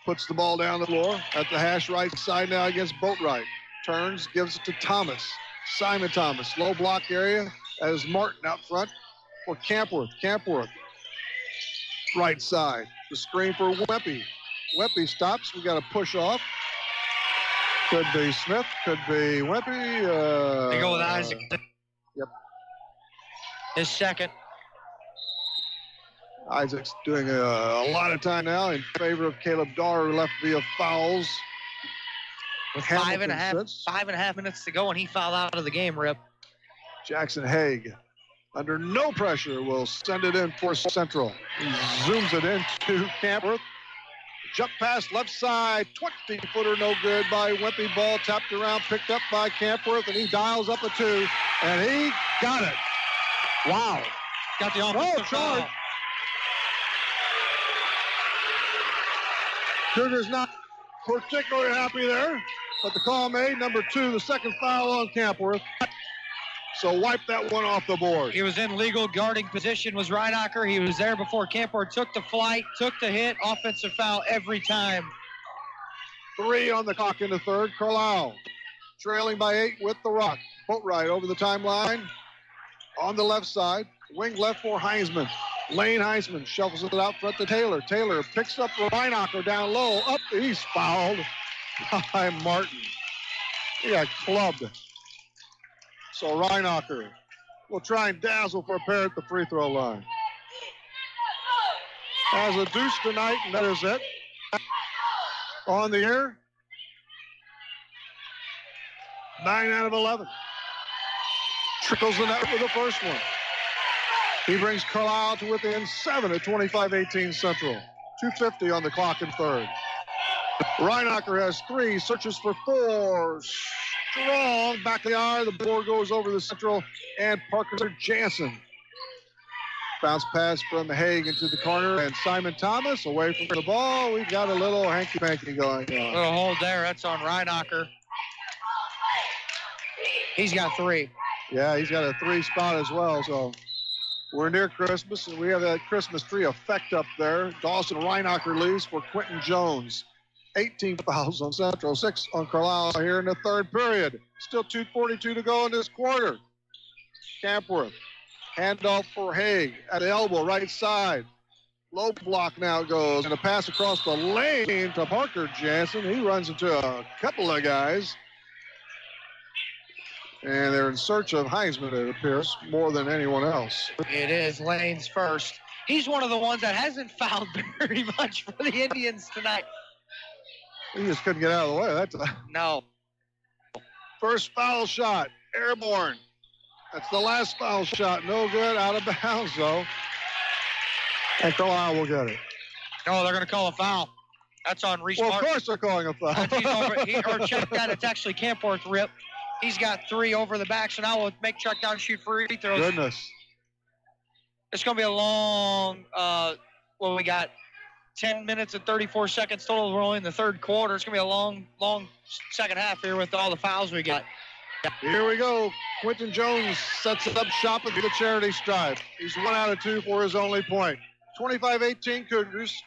puts the ball down the floor at the hash right side now against Boatwright. Turns, gives it to Thomas. Simon Thomas, low block area as Martin out front for Campworth. Campworth, right side. The screen for Wimpy. Wimpy stops. We got a push off. Could be Smith, could be Wimpy. They go with Isaac. Yep. His second. Isaac's doing a lot of time now in favor of Caleb Dar, who left via fouls. With 5.5 minutes to go, and he fouled out of the game, Rip. Jackson Haig, under no pressure, will send it in for Central. He zooms it into Campworth. Jump pass left side, 20-footer, no good by Wimpy. Ball tapped around, picked up by Campworth, and he dials up a 2, and he got it. Wow. Got the offensive foul. Cougars not particularly happy there, but the call made. Number 2, the second foul on Campworth. So wipe that one off the board. He was in legal guarding position, was Reinacher. He was there before Campworth took the flight, took the hit, offensive foul every time. 3 on the clock in the third. Carlyle trailing by 8 with the rock. Boatwright over the timeline on the left side. Wing left for Heisman. Lane Heisman shuffles it out front to Taylor. Taylor picks up Reinacher down low. Up, he's fouled by Martin. He got clubbed. So Reinacher will try and dazzle for a pair at the free throw line. Has a deuce tonight, and that is it. On the air, 9 out of 11. Trickles the net with the first one. He brings Carlyle to within 7 at 25-18 Central. 2:50 on the clock in third. Reinacher has 3, searches for 4. Strong back of the eye. The board goes over the Central and Parker Jansen. Bounce pass from Haig into the corner, and Simon Thomas away from the ball. We've got a little hanky-panky going on. Little hold there. That's on Reinacher. He's got 3. Yeah, he's got a 3 spot as well, so we're near Christmas, and we have that Christmas tree effect up there. Dawson Reinacher leaves for Quentin Jones. 18 fouls on Central, 6 on Carlyle here in the third period. Still 2:42 to go in this quarter. Campworth, handoff for Haig at the elbow, right side. Low block now goes, and a pass across the lane to Parker Jansen. He runs into a couple of guys. And they're in search of Heisman, it appears, more than anyone else. It is Lane's first. He's one of the ones that hasn't fouled very much for the Indians tonight. He just couldn't get out of the way that time. No. First foul shot, airborne. That's the last foul shot. No good, out of bounds, though. And Carlyle will get it. No, they're going to call a foul. That's on Reese Well, Martin. of course they're calling a foul. Or check that. It's actually Campworth rip. He's got 3 over the back, so now we'll make check down and shoot free throws. Goodness. It's going to be a long, we got 10 minutes and 34 seconds total. We're only in the third quarter. It's going to be a long second half here with all the fouls we got. Here we go. Quentin Jones sets it up shop at the charity stripe. He's 1 out of 2 for his only point. 25-18 Cougars.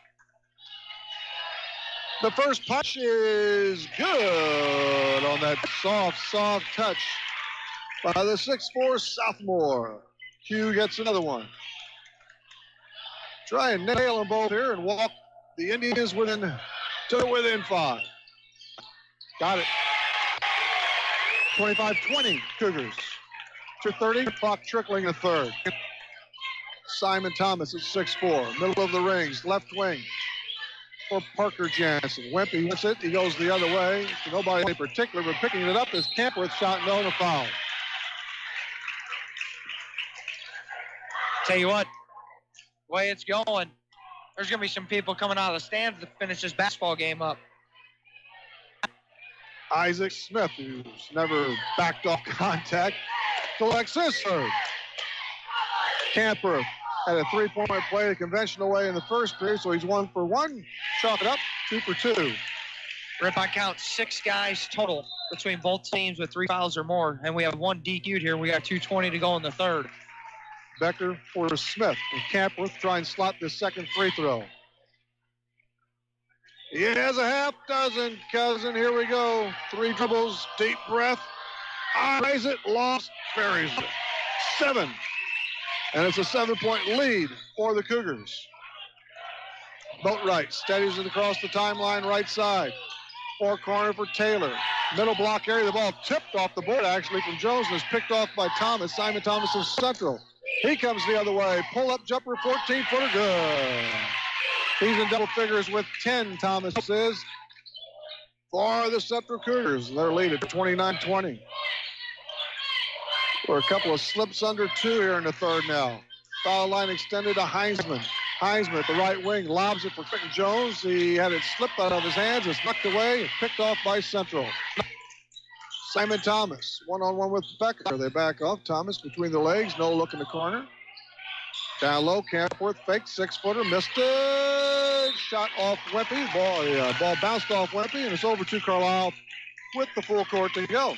The first punch is good on that soft touch by the 6'4 sophomore. Q gets another one. Try and nail them both here and walk the Indians within 5. Got it. 25-20 Cougars. 2:30, clock trickling a third. Simon Thomas at 6'4", middle of the rings, left wing for Parker Jansen. Wempe wins it. He goes the other way. Nobody in particular, but picking it up is Campworth shot, no, and a foul. Tell you what, the way it's going, there's going to be some people coming out of the stands to finish this basketball game up. Isaac Smith, who's never backed off contact, collects his third. Campworth had a 3-point play the conventional way in the first period, so he's 1 for 1. Chalk it up, 2 for 2. Rip, I count 6 guys total between both teams with 3 fouls or more, and we have 1 DQ'd here. We got 2:20 to go in the third. Becker for Smith, and Campworth try and slot the second free throw. He has a half dozen, cousin. Here we go. 3 dribbles, deep breath. Eyes it, lost, buries it. 7. And it's a 7-point lead for the Cougars. Boatwright steadies it across the timeline, right side. Far corner for Taylor. Middle block area, the ball tipped off the board actually from Jones and is picked off by Thomas. Simon Thomas of Central. He comes the other way. Pull-up jumper, 14-footer, good. He's in double figures with 10, Thomas is. For the Central Cougars, their lead at 29-20. For a couple of slips under 2 here in the third now. Foul line extended to Heisman. Heisman at the right wing lobs it for Quentin Jones. He had it slipped out of his hands. It's knocked away and picked off by Central. Simon Thomas, one-on-one with Becker. They back off. Thomas between the legs, no look in the corner. Down low, Campworth fake, 6-footer, missed it. Shot off Wempe. Ball bounced off Wempe, and it's over to Carlyle with the full court to go.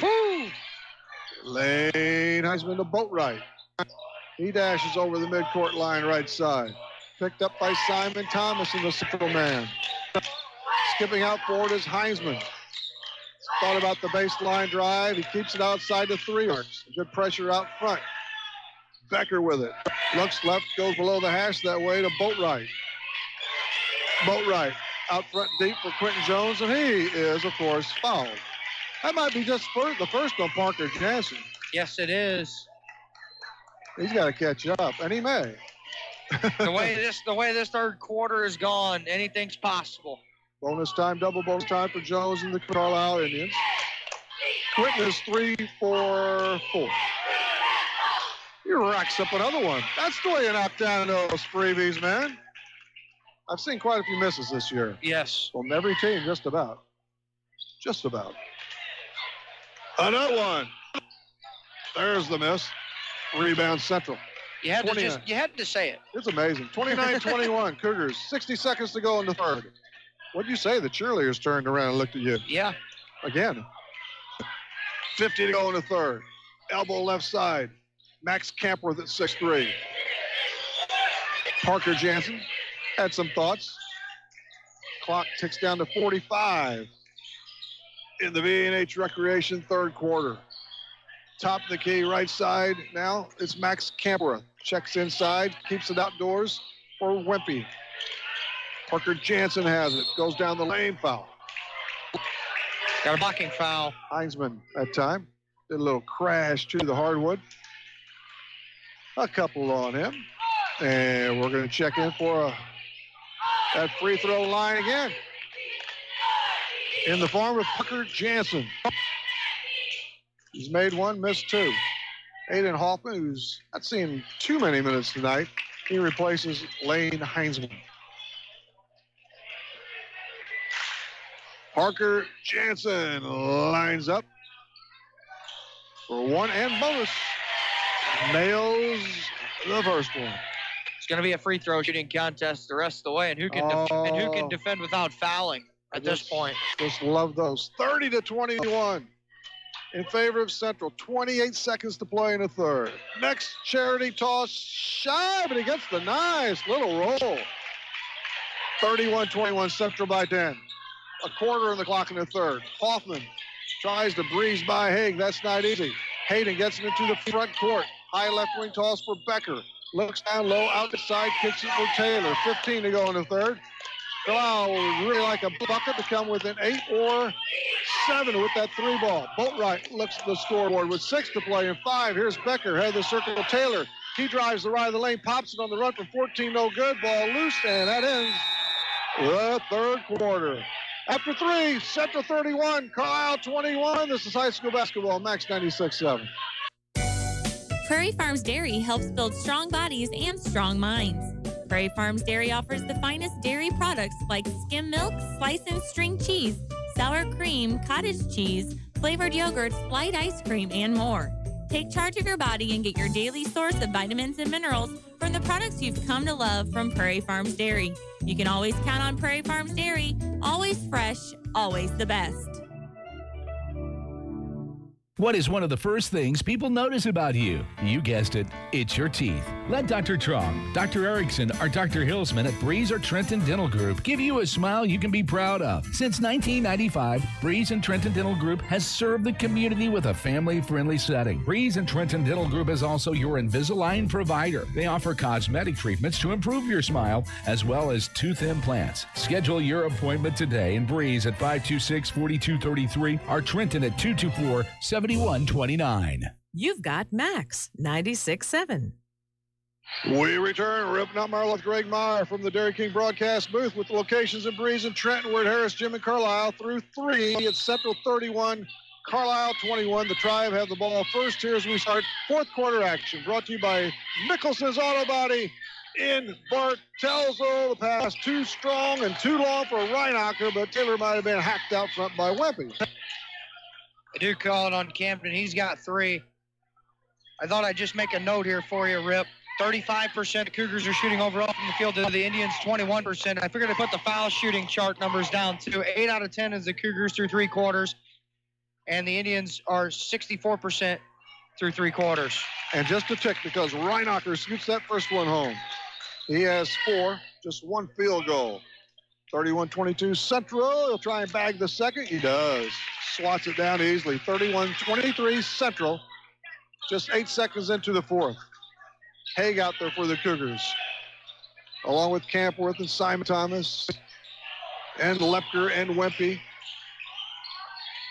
Woo! Lane Heisman to Boatwright. He dashes over the midcourt line right side. Picked up by Simon Thomas in the central man. Skipping out forward is Heisman. Thought about the baseline drive. He keeps it outside the 3 arcs. Good pressure out front. Becker with it. Looks left, goes below the hash that way to Boatwright. Boatwright out front deep for Quentin Jones, and he is, of course, fouled. That might be just the first on Parker Jansen. Yes, it is. He's got to catch up, and he may. The way this third quarter is gone, anything's possible. Double bonus time for Jones and the Carlyle Indians. Quentin is 3 for 4. He racks up another one. That's the way you knock down those freebies, man. I've seen quite a few misses this year. Yes. From every team, just about. Just about. Another one. There's the miss. Rebound Central. You had to say it. It's amazing. 29-21 Cougars. 60 seconds to go in the third. What'd you say? The cheerleaders turned around and looked at you. Yeah. Again. 50 to go in the third. Elbow left side. Max Campworth at 6'3". Parker Jansen had some thoughts. Clock ticks down to 45 in the V&H Recreation third quarter. Top of the key, right side now. It's Max Campworth. Checks inside, keeps it outdoors for Wempe. Parker Jansen has it. Goes down the lane, foul. Got a blocking foul. Heisman that time. Did a little crash to the hardwood. A couple on him. And we're going to check in for that free throw line again. In the form of Parker Jansen. He's made one, missed 2. Aiden Hoffman, who's not seeing too many minutes tonight, he replaces Lane Heisman. Parker Jansen lines up for one and bonus. Nails the first one. It's going to be a free throw shooting contest the rest of the way, and who can defend without fouling at this point? Just love those. 30-21 in favor of Central. 28 seconds to play in the third. Next charity toss, shy, but he gets the nice little roll. 31-21 Central by 10. A quarter in the clock in the third. Hoffman tries to breeze by Haig. That's not easy. Hayden gets him into the front court. High left wing toss for Becker. Looks down low, out the side, kicks it for Taylor. 15 to go in the third. Carlyle would really like a bucket to come within 8 or 7 with that 3 ball. Boatwright looks at the scoreboard with 6 to play and 5. Here's Becker, head of the circle. Taylor, he drives the right of the lane, pops it on the run for 14, no good. Ball loose, and that ends the third quarter. After 3, Central 31, Carlyle 21. This is high school basketball, Max 96.7. Prairie Farms Dairy helps build strong bodies and strong minds. Prairie Farms Dairy offers the finest dairy products like skim milk, slice and string cheese, sour cream, cottage cheese, flavored yogurts, light ice cream, and more. Take charge of your body and get your daily source of vitamins and minerals from the products you've come to love from Prairie Farms Dairy. You can always count on Prairie Farms Dairy. Always fresh, always the best. What is one of the first things people notice about you? You guessed it, it's your teeth. Let Dr. Trong, Dr. Erickson, or Dr. Hillsman at Breeze or Trenton Dental Group give you a smile you can be proud of. Since 1995, Breeze and Trenton Dental Group has served the community with a family-friendly setting. Breeze and Trenton Dental Group is also your Invisalign provider. They offer cosmetic treatments to improve your smile, as well as tooth implants. Schedule your appointment today in Breeze at 526-4233 or Trenton at 224-7129. You've got Max 96.7. We return. Ripping up Marla with Greg Meyer from the Dairy King broadcast booth with the locations in Breeze and Trenton. We're at Harris, Jim, and Carlyle through 3. It's Central 31, Carlyle 21. The Tribe have the ball first here as we start fourth quarter action. Brought to you by Mickelson's Auto Body in Bartelzo. The pass too strong and too long for Reinacher, but Taylor might have been hacked out front by Wempe. I do call it on Camden. He's got 3. I thought I'd just make a note here for you, Rip. 35% Cougars are shooting overall from the field to the Indians, 21%. I figured I'd put the foul shooting chart numbers down too. 8 out of 10 is the Cougars through 3 quarters, and the Indians are 64% through 3 quarters. And just a tick because Reinacher scoots that first one home. He has 4, just 1 field goal. 31-22 Central. He'll try and bag the second. He does. Swats it down easily. 31-23 Central. Just 8 seconds into the 4th. Haig out there for the Cougars, along with Campworth and Simon Thomas and Lepker and Wempe.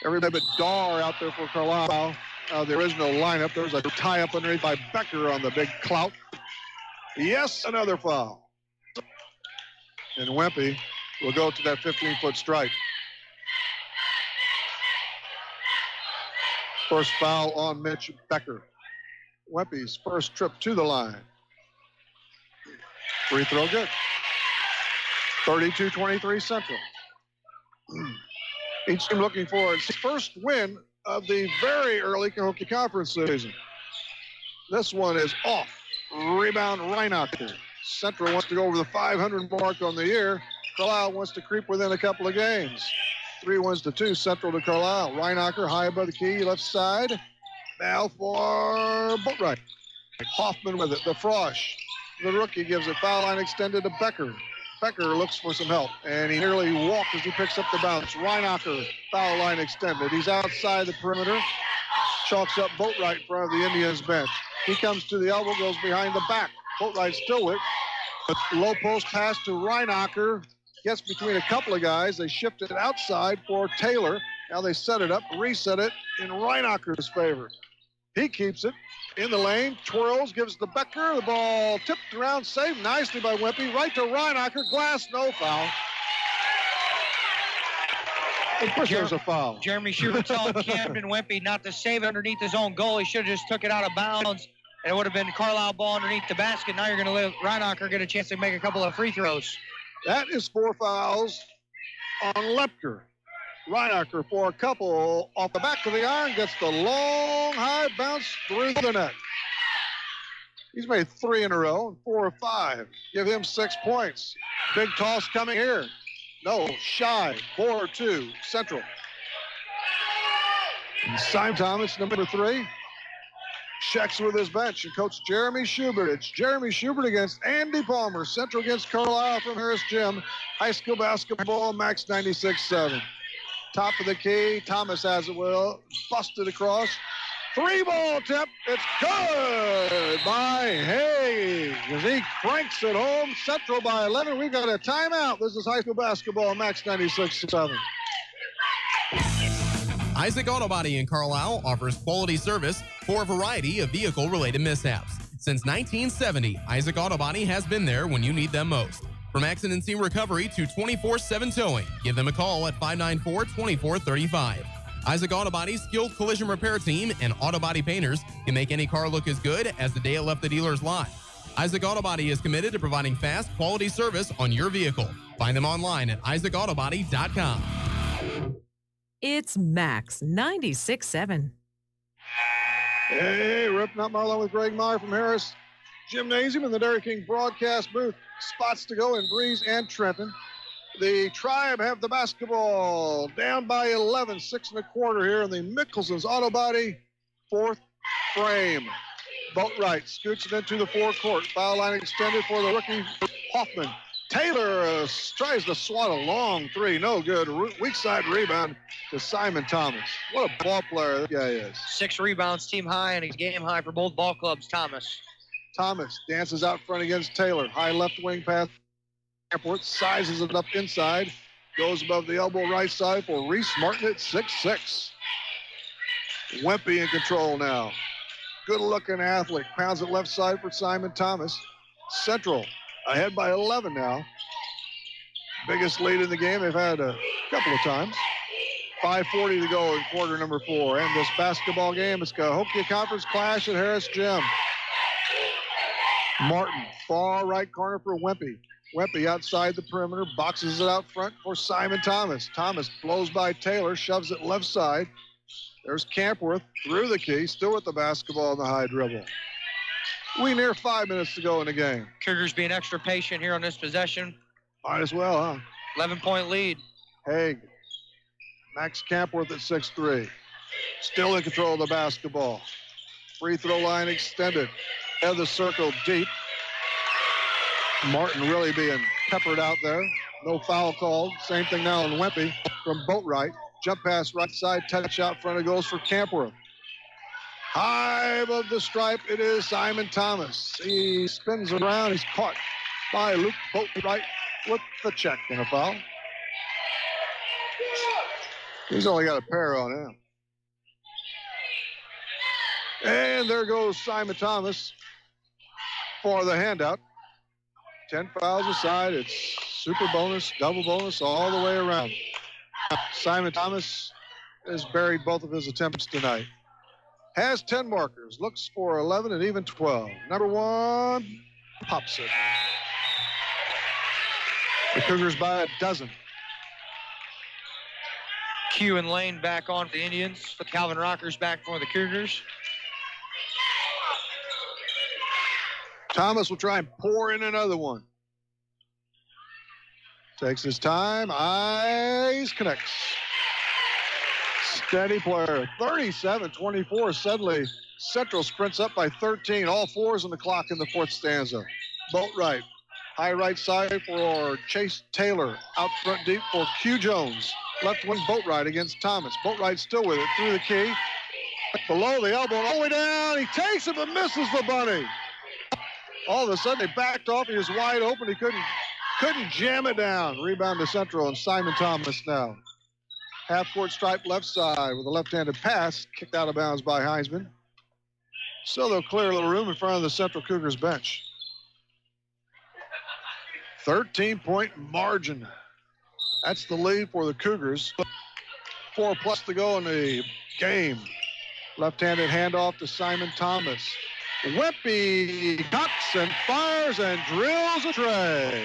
Everybody but Dar out there for Carlyle. The original lineup. There's a tie-up underneath by Becker on the big clout. Yes, another foul. And Wempe will go to that 15-foot strike. First foul on Mitch Becker. Wempe's first trip to the line. Free throw good. 32-23 Central. Each team looking for its first win of the very early Cahokia Conference season. This one is off. Rebound Reinacher. Central wants to go over the 500 mark on the year. Carlyle wants to creep within a couple of games. 3-2 Central to Carlyle. Reinacher high above the key, left side. Now for Boatwright. Hoffman with it. The Frosch. The rookie gives it. Foul line extended to Becker. Becker looks for some help, and he nearly walked as he picks up the bounce. Reinacher, foul line extended. He's outside the perimeter. Chalks up Boatwright in front of the Indians bench. He comes to the elbow, goes behind the back. Boatwright still with it. Low post pass to Reinacher. Gets between a couple of guys. They shift it outside for Taylor. Now they set it up, reset it in Reinacher's favor. He keeps it in the lane, twirls, gives the Becker. The ball tipped around, saved nicely by Wempe. Right to Reinacher. Glass, no foul. Of course there's a foul. Jeremy Schubert telling Camden Wempe not to save it underneath his own goal. He should have just took it out of bounds, and it would have been Carlyle ball underneath the basket. Now you're going to let Reinacher get a chance to make a couple of free throws. That is 4 fouls on Lepker. Reinacher for a couple off the back of the iron, gets the long high bounce through the net. He's made 3 in a row and 4 of 5. Give him 6 points. Big toss coming here. No, shy. 4-2 Central. And Simon Thomas, number 3, checks with his bench and Coach Jeremy Schubert. It's Jeremy Schubert against Andy Palmer. Central against Carlyle from Harris Gym. High school basketball, Max 96.7. Top of the key. Thomas has it well. Busted across. 3-ball tip. It's good by Haig as he cranks it home. Central by 11. We've got a timeout. This is high school basketball, Max 96.7. Isaac Auto Body in Carlisle offers quality service for a variety of vehicle-related mishaps. Since 1970, Isaac Auto Body has been there when you need them most. From accident scene recovery to 24/7 towing, give them a call at 594-2435. Isaac Auto Body's skilled collision repair team and auto body painters can make any car look as good as the day it left the dealer's lot. Isaac Auto Body is committed to providing fast, quality service on your vehicle. Find them online at isaacautobody.com. It's Max 96.7. Hey, Rip Not Marlowe with Greg Meyer from Harris Gymnasium in the Dairy King broadcast booth. Spots to go in Breeze and Trenton. The Tribe have the basketball down by 11, 6 1/4 here in the Mickelson's Auto Body 4th frame. Boatwright scoots it into the forecourt. Foul line extended for the rookie Hoffman. Taylor tries to swat a long 3. No good. Weak side rebound to Simon Thomas. What a ball player that guy is. 6 rebounds, team high, and a game high for both ball clubs, Thomas. Thomas dances out front against Taylor. High left wing pass. Airport sizes it up inside. Goes above the elbow right side for Reese Martin at 6'6". Wempe in control now. Good-looking athlete. Pounds it left side for Simon Thomas. Central ahead by 11 now. Biggest lead in the game they've had a couple of times. 5:40 to go in quarter number 4. And this basketball game is Cahokia Conference Clash at Harris Gym. Martin, far right corner for Wempe. Wempe outside the perimeter, boxes it out front for Simon Thomas. Thomas blows by Taylor, shoves it left side. There's Campworth through the key, still with the basketball in the high dribble. We near 5 minutes to go in the game. Cougars being extra patient here on this possession. Might as well, huh? 11-point lead. Haig. Max Campworth at 6'3". Still in control of the basketball. Free throw line extended. Head of the circle deep. Martin really being peppered out there. No foul called. Same thing now in Wempe from Boatwright. Jump pass right side, touch out front. It goes for Campworth. High above the stripe, it is Simon Thomas. He spins around. He's caught by Luke Boatwright with the check and a foul. He's only got a pair on him. And there goes Simon Thomas for the handout. 10 fouls aside. It's super bonus, double bonus, all the way around. Simon Thomas has buried both of his attempts tonight. Has 10 markers, looks for 11 and even 12. Number one, pops it. The Cougars by a dozen. Q and Lane back on for the Indians. The Calvin Rockers back for the Cougars. Thomas will try and pour in another one. Takes his time, eyes, connects. Steady player, 37-24. Suddenly, Central sprints up by 13. All fours on the clock in the fourth stanza. Boatwright, high right side for Chase Taylor. Out front deep for Q Jones. Left wing Boatwright against Thomas. Boatwright still with it through the key. Below the elbow, all the way down. He takes it but misses the bunny. All of a sudden, they backed off. He was wide open. He couldn't jam it down. Rebound to Central and Simon Thomas now. Half-court stripe left side with a left-handed pass. Kicked out of bounds by Heisman. So they'll clear a little room in front of the Central Cougars bench. 13-point margin. That's the lead for the Cougars. 4+ to go in the game. Left-handed handoff to Simon Thomas. Wempe ducks and fires and drills a tray.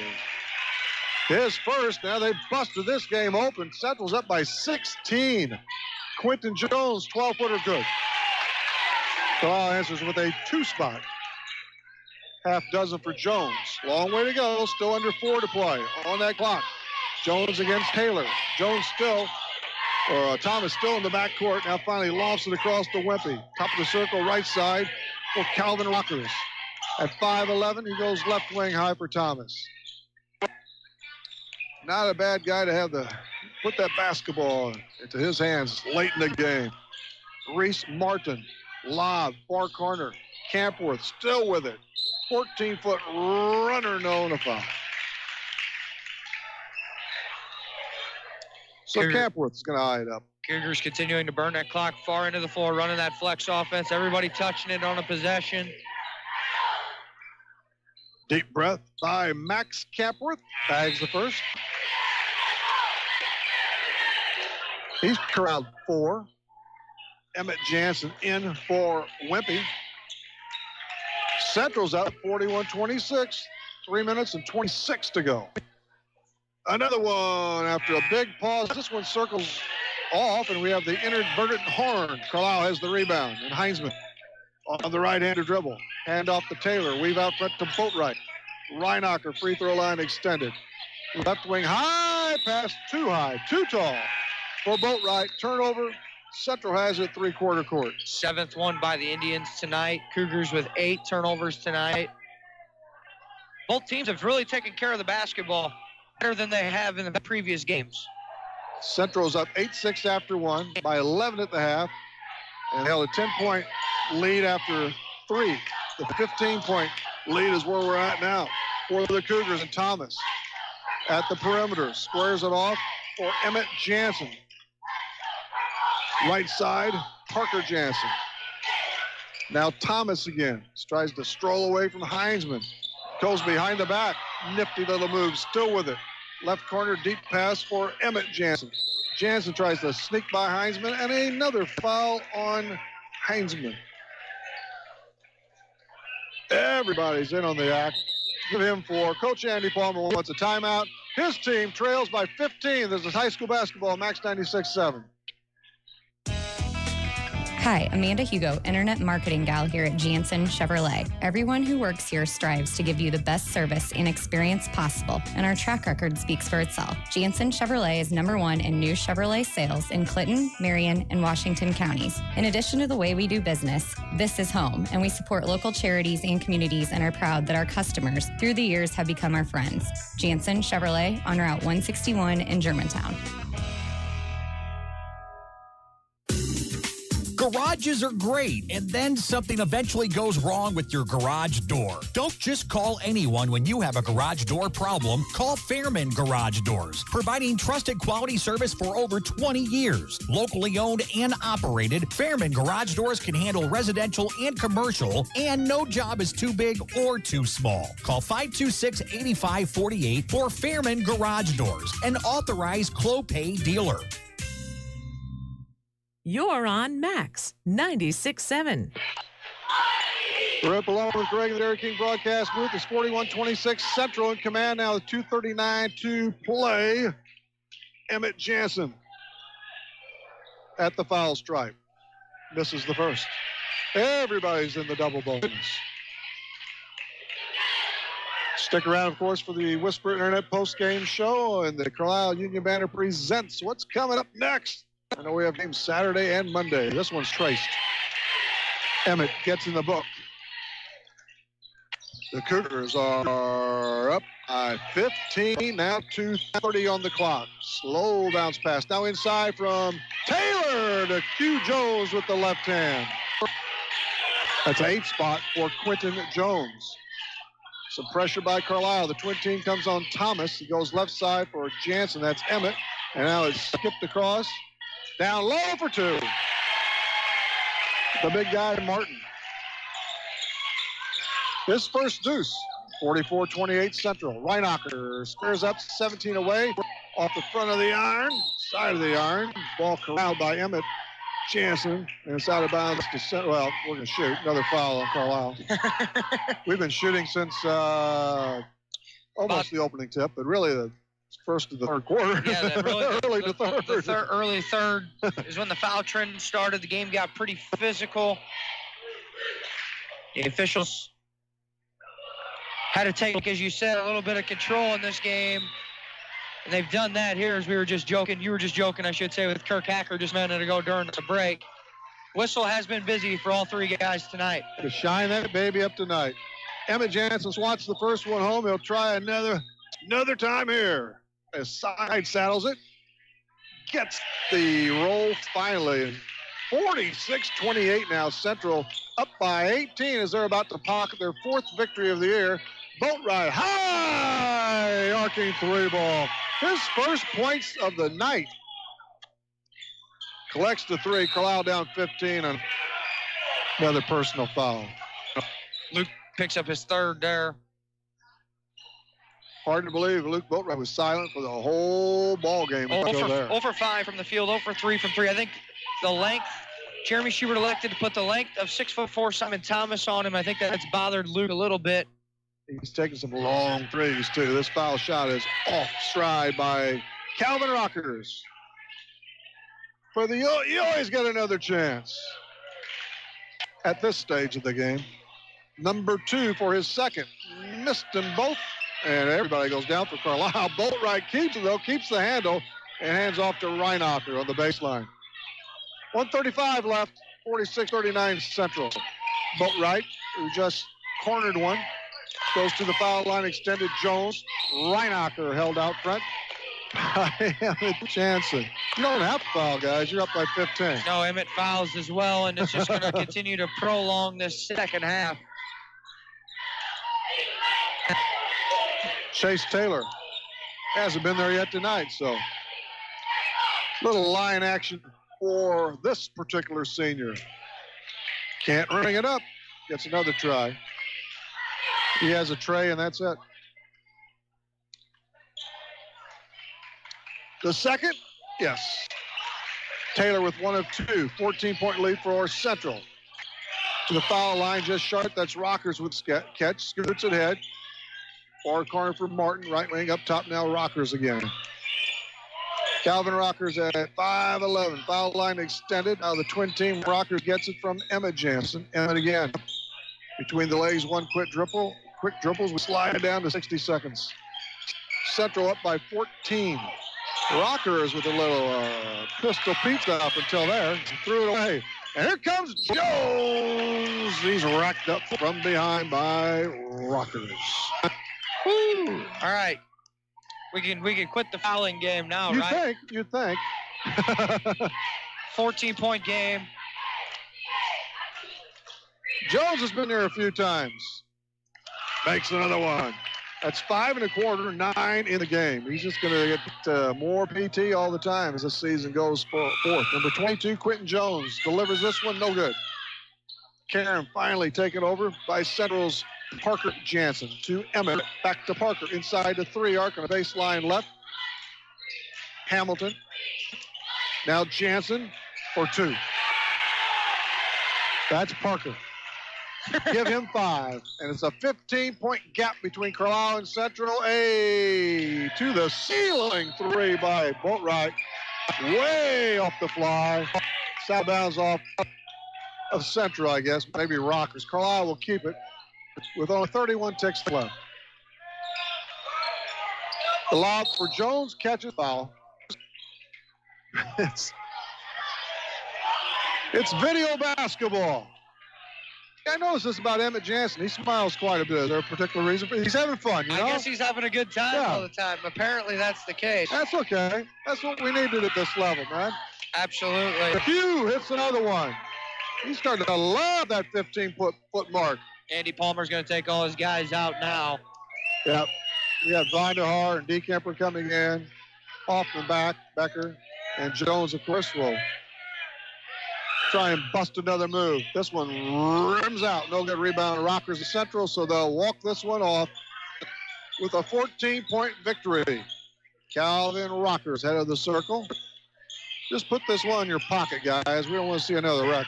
His first. Now they busted this game open. Central's up by 16. Quentin Jones, 12-footer good. Carlyle answers with a 2-spot. Half dozen for Jones. Long way to go. Still under 4 to play on that clock. Jones against Taylor. Jones still, Thomas still in the backcourt. Now finally lofts it across to Wempe. Top of the circle, right side for Calvin Rockers. At 5'11", he goes left wing high for Thomas. Not a bad guy to put that basketball into his hands late in the game. Reese Martin, lob, far corner. Campworth still with it. 14-foot runner, no foul. So Campworth is going to eye it up. Cougars continuing to burn that clock far into the floor, running that flex offense. Everybody touching it on a possession. Deep breath by Max Campworth. Bags the first. He's corralled 4. Emmett Jansen in for Wempe. Central's up 41-26. 3 minutes and 26 to go. Another one after a big pause. This one circles off, and we have the inadvertent horn. Carlyle has the rebound, and Heisman on the right-handed dribble. Hand off to Taylor. Weave out front to Boatwright. Reinocker, free throw line extended. Left wing high, pass too high, too tall for Boatwright. Turnover. Central has it three-quarter court. 7th one by the Indians tonight. Cougars with 8 turnovers tonight. Both teams have really taken care of the basketball better than they have in the previous games. Central's up 8-6 after 1 by 11 at the half and held a 10-point lead after 3. The 15-point lead is where we're at now for the Cougars, and Thomas at the perimeter squares it off for Emmett Jansen. Right side, Parker Jansen. Now Thomas again. Tries to stroll away from Heisman. Goes behind the back. Nifty little move, still with it. Left corner, deep pass for Emmett Jansen. Jansen tries to sneak by Heisman, and another foul on Heisman. Everybody's in on the act. Give him 4. Coach Andy Palmer wants a timeout. His team trails by 15. This is high school basketball, Max 96.7. Hi, Amanda Hugo, Internet Marketing Gal here at Jansen Chevrolet. Everyone who works here strives to give you the best service and experience possible, and our track record speaks for itself. Jansen Chevrolet is #1 in new Chevrolet sales in Clinton, Marion, and Washington counties. In addition to the way we do business, this is home, and we support local charities and communities and are proud that our customers, through the years, have become our friends. Jansen Chevrolet on Route 161 in Germantown. Garages are great, and then something eventually goes wrong with your garage door. Don't just call anyone when you have a garage door problem. Call Fairman Garage Doors, providing trusted quality service for over 20 years. Locally owned and operated, Fairman Garage Doors can handle residential and commercial, and no job is too big or too small. Call 526-8548 for Fairman Garage Doors, an authorized Clopay dealer. You're on Max 96.7. We're up along with Greg and the Dairy King broadcast booth. It's 41-26 Central in command now with 2:39 to play. Emmett Jansen at the foul stripe. Misses the first. Everybody's in the double bonus. Stick around, of course, for the Whisper Internet post-game show, and the Carlyle Union Banner presents what's coming up next. I know we have games Saturday and Monday. This one's traced. Emmett gets in the book. The Cougars are up by 15, now 2:30 on the clock. Slow bounce pass. Now inside from Taylor to Q Jones with the left hand. That's an 8 spot for Quentin Jones. Some pressure by Carlyle. The twin team comes on Thomas. He goes left side for Jansen. That's Emmett. And now it's skipped across. Down low for 2. The big guy, Martin. His first deuce, 44-28 Central. Reinocker squares up, 17 away. Off the front of the iron, side of the iron. Ball corralled by Emmett Jansen. And it's out of bounds to center. Well, we're going to shoot. Another foul on Carlyle. We've been shooting since almost the opening tip, but really the first of the third quarter. Yeah, really early to third. Early third is when the foul trend started. The game got pretty physical. The officials had to take, as you said, a little bit of control in this game. And they've done that here, as we were just joking. You were just joking, I should say, with Kirk Hacker just a minute ago during the break. Whistle has been busy for all 3 guys tonight. To shine that baby up tonight. Emmett Jansen swats the first one home. He'll try another time here. As side saddles it. Gets the roll finally. 46-28 now. Central up by 18 as they're about to pocket their 4th victory of the year. Boat ride high. Arcing 3 ball. His first points of the night. Collects the 3. Carlyle down 15 on another personal foul. Luke picks up his 3rd there. Hard to believe Luke Boatwright was silent for the whole ball game. 0 for 5 from the field, 0 for 3 from 3. I think the length, Jeremy Schubert elected to put the length of 6'4" Simon Thomas on him. I think that's bothered Luke a little bit. He's taking some long threes, too. This foul shot is off stride by Calvin Rockers. For the you always get another chance at this stage of the game. Number 2 for his second. Missed them both. And everybody goes down for Carlyle. Boatwright keeps it, though, keeps the handle, and hands off to Reinocker on the baseline. 1:35 left, 46-39 Central. Boatwright, who just cornered one, goes to the foul line, extended Jones. Reinocker held out front by Emmett Jansen. You don't have to foul, guys. You're up by 15. No, Emmett fouls as well, and it's just going to continue to prolong this second half. Chase Taylor hasn't been there yet tonight, so little line action for this particular senior. Can't ring it up. Gets another try. He has a tray, and that's it. The second, yes. Taylor with 1 of 2. 14-point lead for Central. to the foul line, just short. That's Rockers with catch. Scoots ahead. Far corner for Martin. Right wing up top now. Rockers again. Calvin Rockers at 5'11". Foul line extended. Now the twin team. Rockers gets it from Emmett Jansen. Emmett again. Between the legs, one quick dribbles. We slide down to 60 seconds. Central up by 14. Rockers with a little pistol pizza up until there. Threw it away. And here comes Jones. He's racked up from behind by Rockers. Woo. All right. We can quit the fouling game now, right? You'd think. 14-point game. Jones has been there a few times. Makes another one. That's 5 1/4, 9 in the game. He's just going to get more PT all the time as this season goes forth. Number 22, Quentin Jones, delivers this one, no good. Karen finally taken over by Central's Parker Jansen. To Emmett, back to Parker, inside the 3 arc on a baseline left. Hamilton. Now Jansen for 2. That's Parker. Give him 5. And it's a 15-point gap between Carlyle and Central. A to the ceiling 3 by Boatwright. Way off the fly. South bounds off of Central, I guess. Maybe Rockers. Carlyle will keep it with only 31 ticks left. The lob for Jones, catches foul. It's video basketball. I noticed this about Emmett Jansen. He smiles quite a bit. Is there a particular reason? He's having fun, you know? I guess he's having a good time all the time. Apparently, that's the case. That's okay. That's what we needed at this level, man. Absolutely. Hugh hits another one. He's starting to love that 15-foot mark. Andy Palmer's going to take all his guys out now. Yep. We got Vinderhaar and DeKemper coming in. Off the back, Becker. And Jones, of course, will try and bust another move. This one rims out. No good rebound. Rockers of Central, so they'll walk this one off with a 14-point victory. Calvin Rockers, head of the circle. Just put this one in your pocket, guys. We don't want to see another wreck.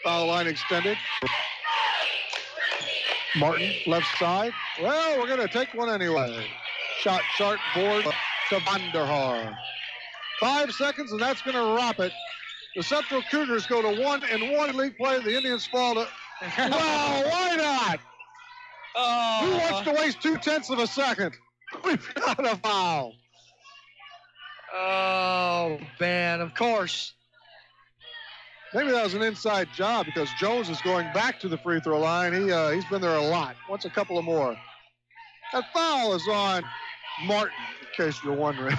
Foul line extended. Martin, left side. Well, we're going to take one anyway. Shot chart board to Vanderhaar. 5 seconds, and that's going to wrap it. The Central Cougars go to 1-1 league play. The Indians fall to... Well, why not? Who wants to waste 0.2 of a second? We've got a foul. Oh, man, of course. Maybe that was an inside job because Jones is going back to the free throw line. He's been there a lot. Wants a couple of more. That foul is on Martin, in case you're wondering.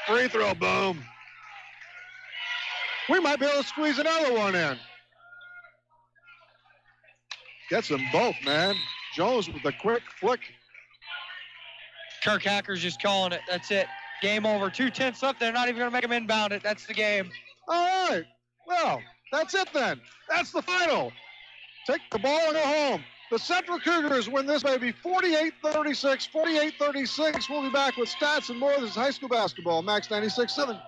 Free throw, boom. We might be able to squeeze another one in. Gets them both, man. Jones with a quick flick. Kirk Hacker's just calling it. That's it. Game over. 2:10 left. They're not even going to make him inbound it. That's the game. All right. Well, that's it then. That's the final. Take the ball and go home. The Central Cougars win this baby 48-36, 48-36. We'll be back with stats and more. This is high school basketball. Max 96.7.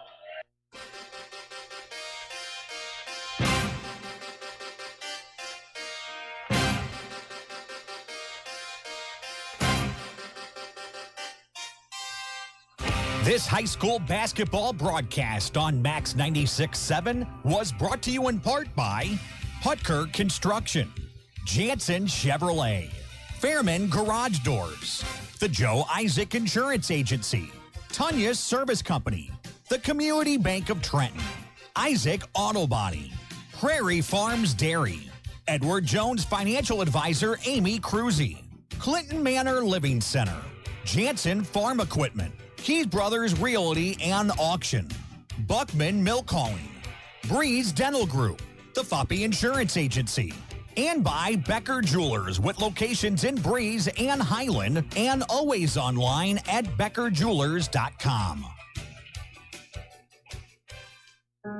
This high school basketball broadcast on Max 96.7 was brought to you in part by Hutker Construction, Jansen Chevrolet, Fairman Garage Doors, the Joe Isaac Insurance Agency, Tunya's Service Company, the Community Bank of Trenton, Isaac Auto Body, Prairie Farms Dairy, Edward Jones Financial Advisor Amy Cruzy, Clinton Manor Living Center, Jansen Farm Equipment, Keys Brothers Realty and Auction, Buckman Milk Hauling, Breeze Dental Group, the Foppy Insurance Agency, and by Becker Jewelers with locations in Breeze and Highland and always online at beckerjewelers.com.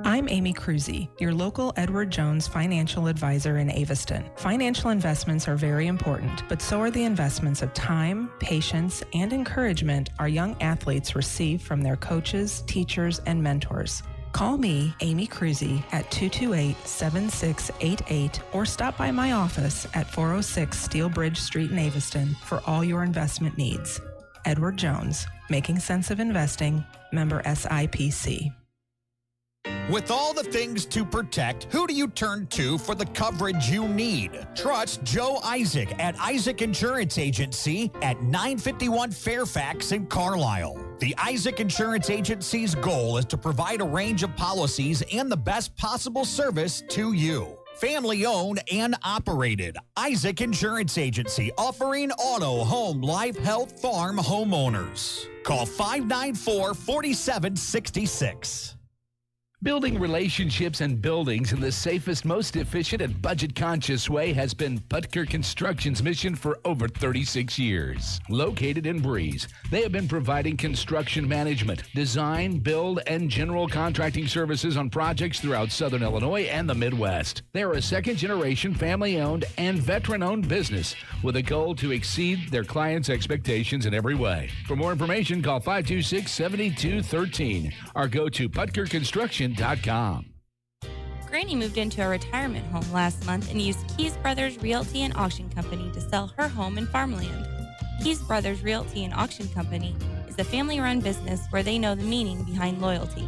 I'm Amy Cruzy, your local Edward Jones financial advisor in Aveston. Financial investments are very important, but so are the investments of time, patience, and encouragement our young athletes receive from their coaches, teachers, and mentors. Call me, Amy Cruzy, at 228-7688 or stop by my office at 406 Steel Bridge Street in Aviston for all your investment needs. Edward Jones, Making Sense of Investing, member SIPC. With all the things to protect, who do you turn to for the coverage you need? Trust Joe Isaac at Isaac Insurance Agency at 951 Fairfax in Carlyle. The Isaac Insurance Agency's goal is to provide a range of policies and the best possible service to you. Family owned and operated. Isaac Insurance Agency, offering auto, home, life, health, farm homeowners. Call 594-4766. Building relationships and buildings in the safest, most efficient, and budget-conscious way has been Butker Construction's mission for over 36 years. Located in Breeze, they have been providing construction management, design, build, and general contracting services on projects throughout Southern Illinois and the Midwest. They are a second-generation, family-owned, and veteran-owned business with a goal to exceed their clients' expectations in every way. For more information, call 526-7213 or go to butkerconstruction.com. Granny moved into a retirement home last month and used Keys Brothers Realty and Auction Company to sell her home and farmland. Keys Brothers Realty and Auction Company is a family-run business where they know the meaning behind loyalty.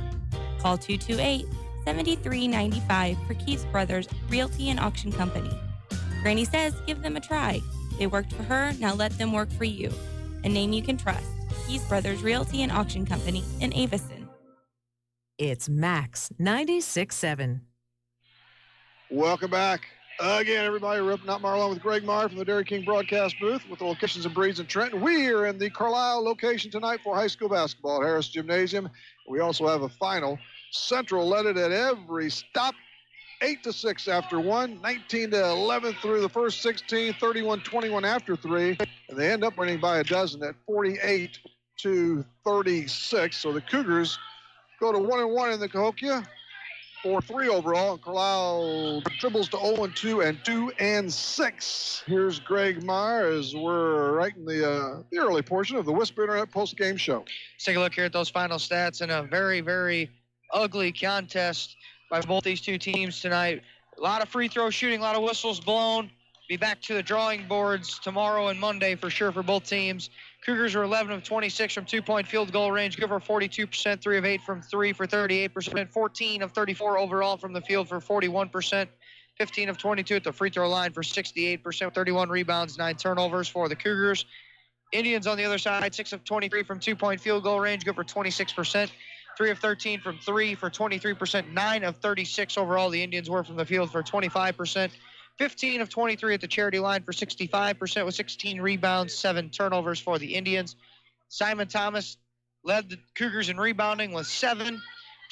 Call 228-7395 for Keys Brothers Realty and Auction Company. Granny says give them a try. They worked for her, now let them work for you. A name you can trust. Keys Brothers Realty and Auction Company in Aviston. It's Max 96.7. Welcome back. Again, everybody, Rip Not Marlon with Greg Marr from the Dairy King broadcast booth with the locations in Breeze and Trenton. We are in the Carlyle location tonight for high school basketball at Harris Gymnasium. We also have a final. Central led it at every stop, 8-6 after 1, 19-11 through the first 16, 31-21 after 3, and they end up winning by a dozen at 48-36. So the Cougars go to 1-1 in the Cahokia, 4-3 overall, and Carlyle dribbles to 0-2 and 2-6. Here's Greg Meyer as we're right in the early portion of the Whisper Internet post-game show. Let's take a look here at those final stats in a very, very ugly contest by both these two teams tonight. A lot of free throw shooting, a lot of whistles blown. Be back to the drawing boards tomorrow and Monday for sure for both teams. Cougars are 11 of 26 from two-point field goal range. Give her 42%, 3 of 8 from 3 for 38%, 14 of 34 overall from the field for 41%, 15 of 22 at the free throw line for 68%, 31 rebounds, 9 turnovers for the Cougars. Indians on the other side, 6 of 23 from two-point field goal range. Good for 26%, 3 of 13 from 3 for 23%, 9 of 36 overall. The Indians were from the field for 25%. 15 of 23 at the charity line for 65% with 16 rebounds, 7 turnovers for the Indians. Simon Thomas led the Cougars in rebounding with 7,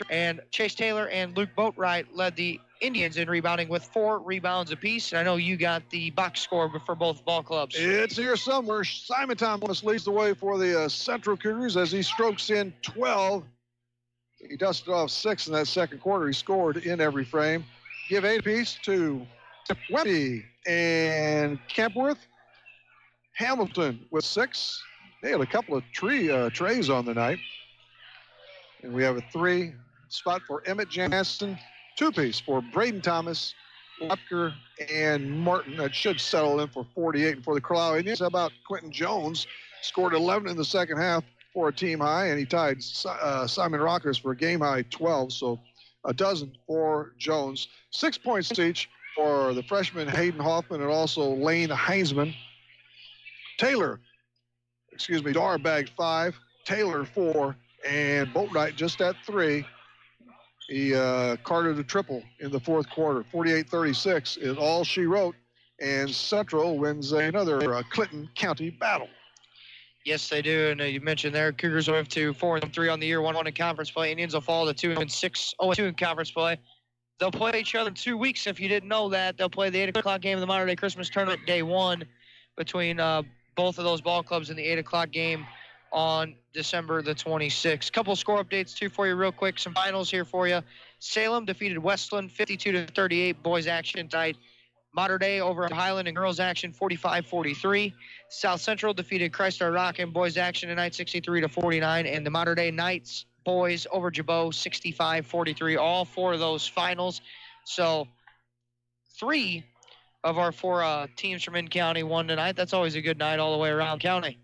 and Chase Taylor and Luke Boatwright led the Indians in rebounding with 4 rebounds apiece. And I know you got the box score for both ball clubs. It's here somewhere. Simon Thomas leads the way for the Central Cougars as he strokes in 12. He dusted off 6 in that second quarter. He scored in every frame. Give 8 apiece to Webby and Kempworth. Hamilton with 6. They had a couple of trays on the night. And we have a 3 spot for Emmett Jansen. 2-piece for Braden Thomas, Lepker, and Martin. That should settle in for 48. And for the Carlyle Indians, how about Quentin Jones? Scored 11 in the second half for a team high, and he tied Simon Rockers for a game high 12. So a dozen for Jones. 6 points each for the freshman Hayden Hoffman and also Lane Heinzman. Dar bagged 5, Taylor 4, and Boatwright just at 3. He carded a triple in the fourth quarter. 48-36 is all she wrote, and Central wins another Clinton County battle. Yes, they do, and you mentioned there, Cougars move to 4-3 on the year, 1-1 in conference play. Indians will fall to 2-6, 0-2 in conference play. They'll play each other in 2 weeks. If you didn't know that, they'll play the 8 o'clock game of the Modern Day Christmas Tournament, day 1, between both of those ball clubs in the 8 o'clock game on December the 26th. Couple score updates, too, for you real quick. Some finals here for you. Salem defeated Westland 52-38, boys action tonight. Modern Day over Highland and girls action 45-43. South Central defeated Christ Our Rock in boys action tonight 63-49. And the Modern Day Knights boys over Jabot 65-43. All 4 of those finals. So 3 of our 4 teams from in-county won tonight. That's always a good night all the way around county.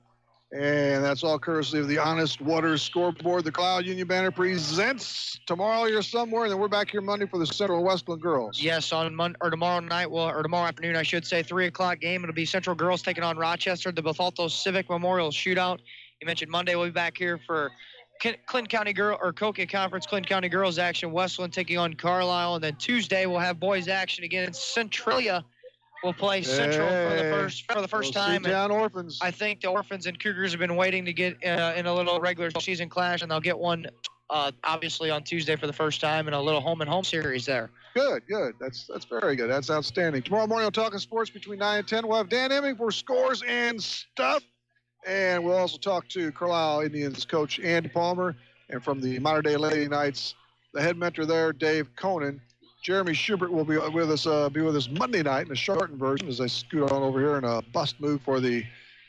And that's all courtesy of the Honest Waters scoreboard. The Carlyle Union Banner presents Tomorrow You're Somewhere, and then we're back here Monday for the Central Westland girls. Yes, on tomorrow night, or tomorrow afternoon, I should say, 3 o'clock game. It'll be Central girls taking on Rochester, the Bethalto Civic Memorial Shootout. You mentioned Monday we'll be back here for Clinton County Girl or Coca Conference Clinton County girls action. Westland taking on Carlyle, and then Tuesday we'll have boys action again. Centralia will play Central for the first time. Down Orphans. I think the Orphans and Cougars have been waiting to get in a little regular season clash, and they'll get one obviously on Tuesday for the first time in a little home-and-home series there. Good. That's very good. That's outstanding. Tomorrow morning, we'll talk sports between 9 and 10. We'll have Dan Emming for scores and stuff. And we'll also talk to Carlyle Indians coach Andy Palmer, and from the Modern Day Lady Knights, the head mentor there, Dave Conan. Jeremy Schubert will be with us Monday night in a shortened version as I scoot on over here in a bust move for the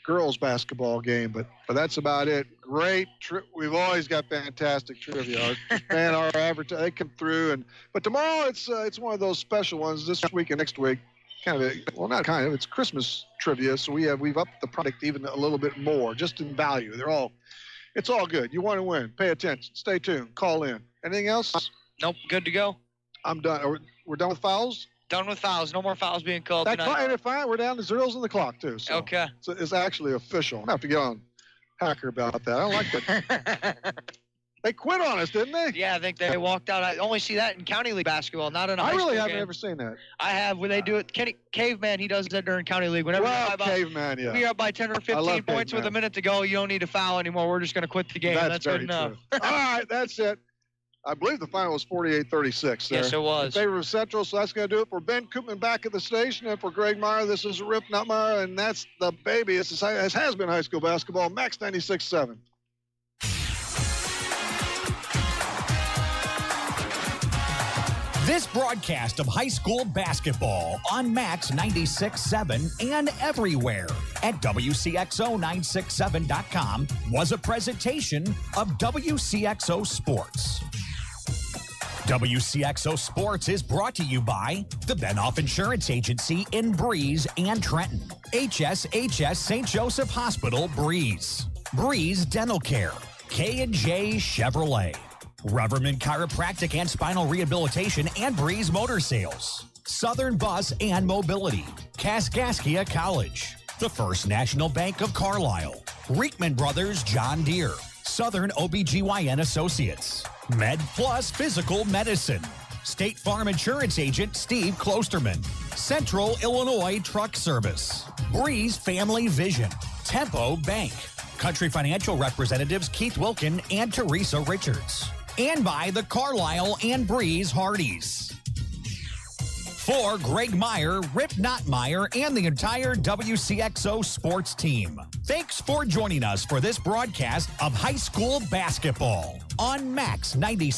girls basketball game. But that's about it. Great trip. We've always got fantastic trivia. Man, our they come through, but tomorrow it's one of those special ones. This week and next week, it's Christmas trivia. So we've upped the product even a little bit more, just in value. It's all good. You want to win? Pay attention. Stay tuned. Call in. Anything else? Nope. Good to go. I'm done. We're done with fouls? Done with fouls. No more fouls being called tonight. And fine. We're down to zeros on the clock, too. So, okay. So it's actually official. I'm going to have to get on Hacker about that. I don't like that. They quit on us, didn't they? Yeah, I think they walked out. I only see that in County League basketball, not in a high school game. I really haven't ever seen that. I have. When they do it, Caveman, he does that during County League. Whenever Caveman, yeah. We're up by 10 or 15 points with a minute to go. You don't need to foul anymore. We're just going to quit the game. That's good enough. All right, that's it. I believe the final was 48-36 there. Yes, it was. In favor of Central, so that's going to do it for Ben Koopman back at the station. And for Greg Meyer, this is Rip Nutmeyer, and that's the baby. This has been high school basketball, Max 96.7. This broadcast of high school basketball on Max 96.7 and everywhere at Wcxo967.com was a presentation of Wcxo Sports. Wcxo Sports is brought to you by the Benoff Insurance Agency in Breeze and Trenton, HSHS St. Joseph Hospital, Breeze, Breeze Dental Care, K&J Chevrolet, Reverman Chiropractic and Spinal Rehabilitation and Breeze Motor Sales, Southern Bus and Mobility, Kaskaskia College, the First National Bank of Carlisle, Reekman Brothers John Deere, Southern OBGYN Associates, Med Plus Physical Medicine, State Farm Insurance Agent Steve Klosterman, Central Illinois Truck Service, Breeze Family Vision, Tempo Bank, Country Financial Representatives Keith Wilkin and Teresa Richards, and by the Carlyle and Breeze Hardys. For Greg Meyer, Rip Notmeyer, and the entire Wcxo sports team, thanks for joining us for this broadcast of high school basketball on Max 96.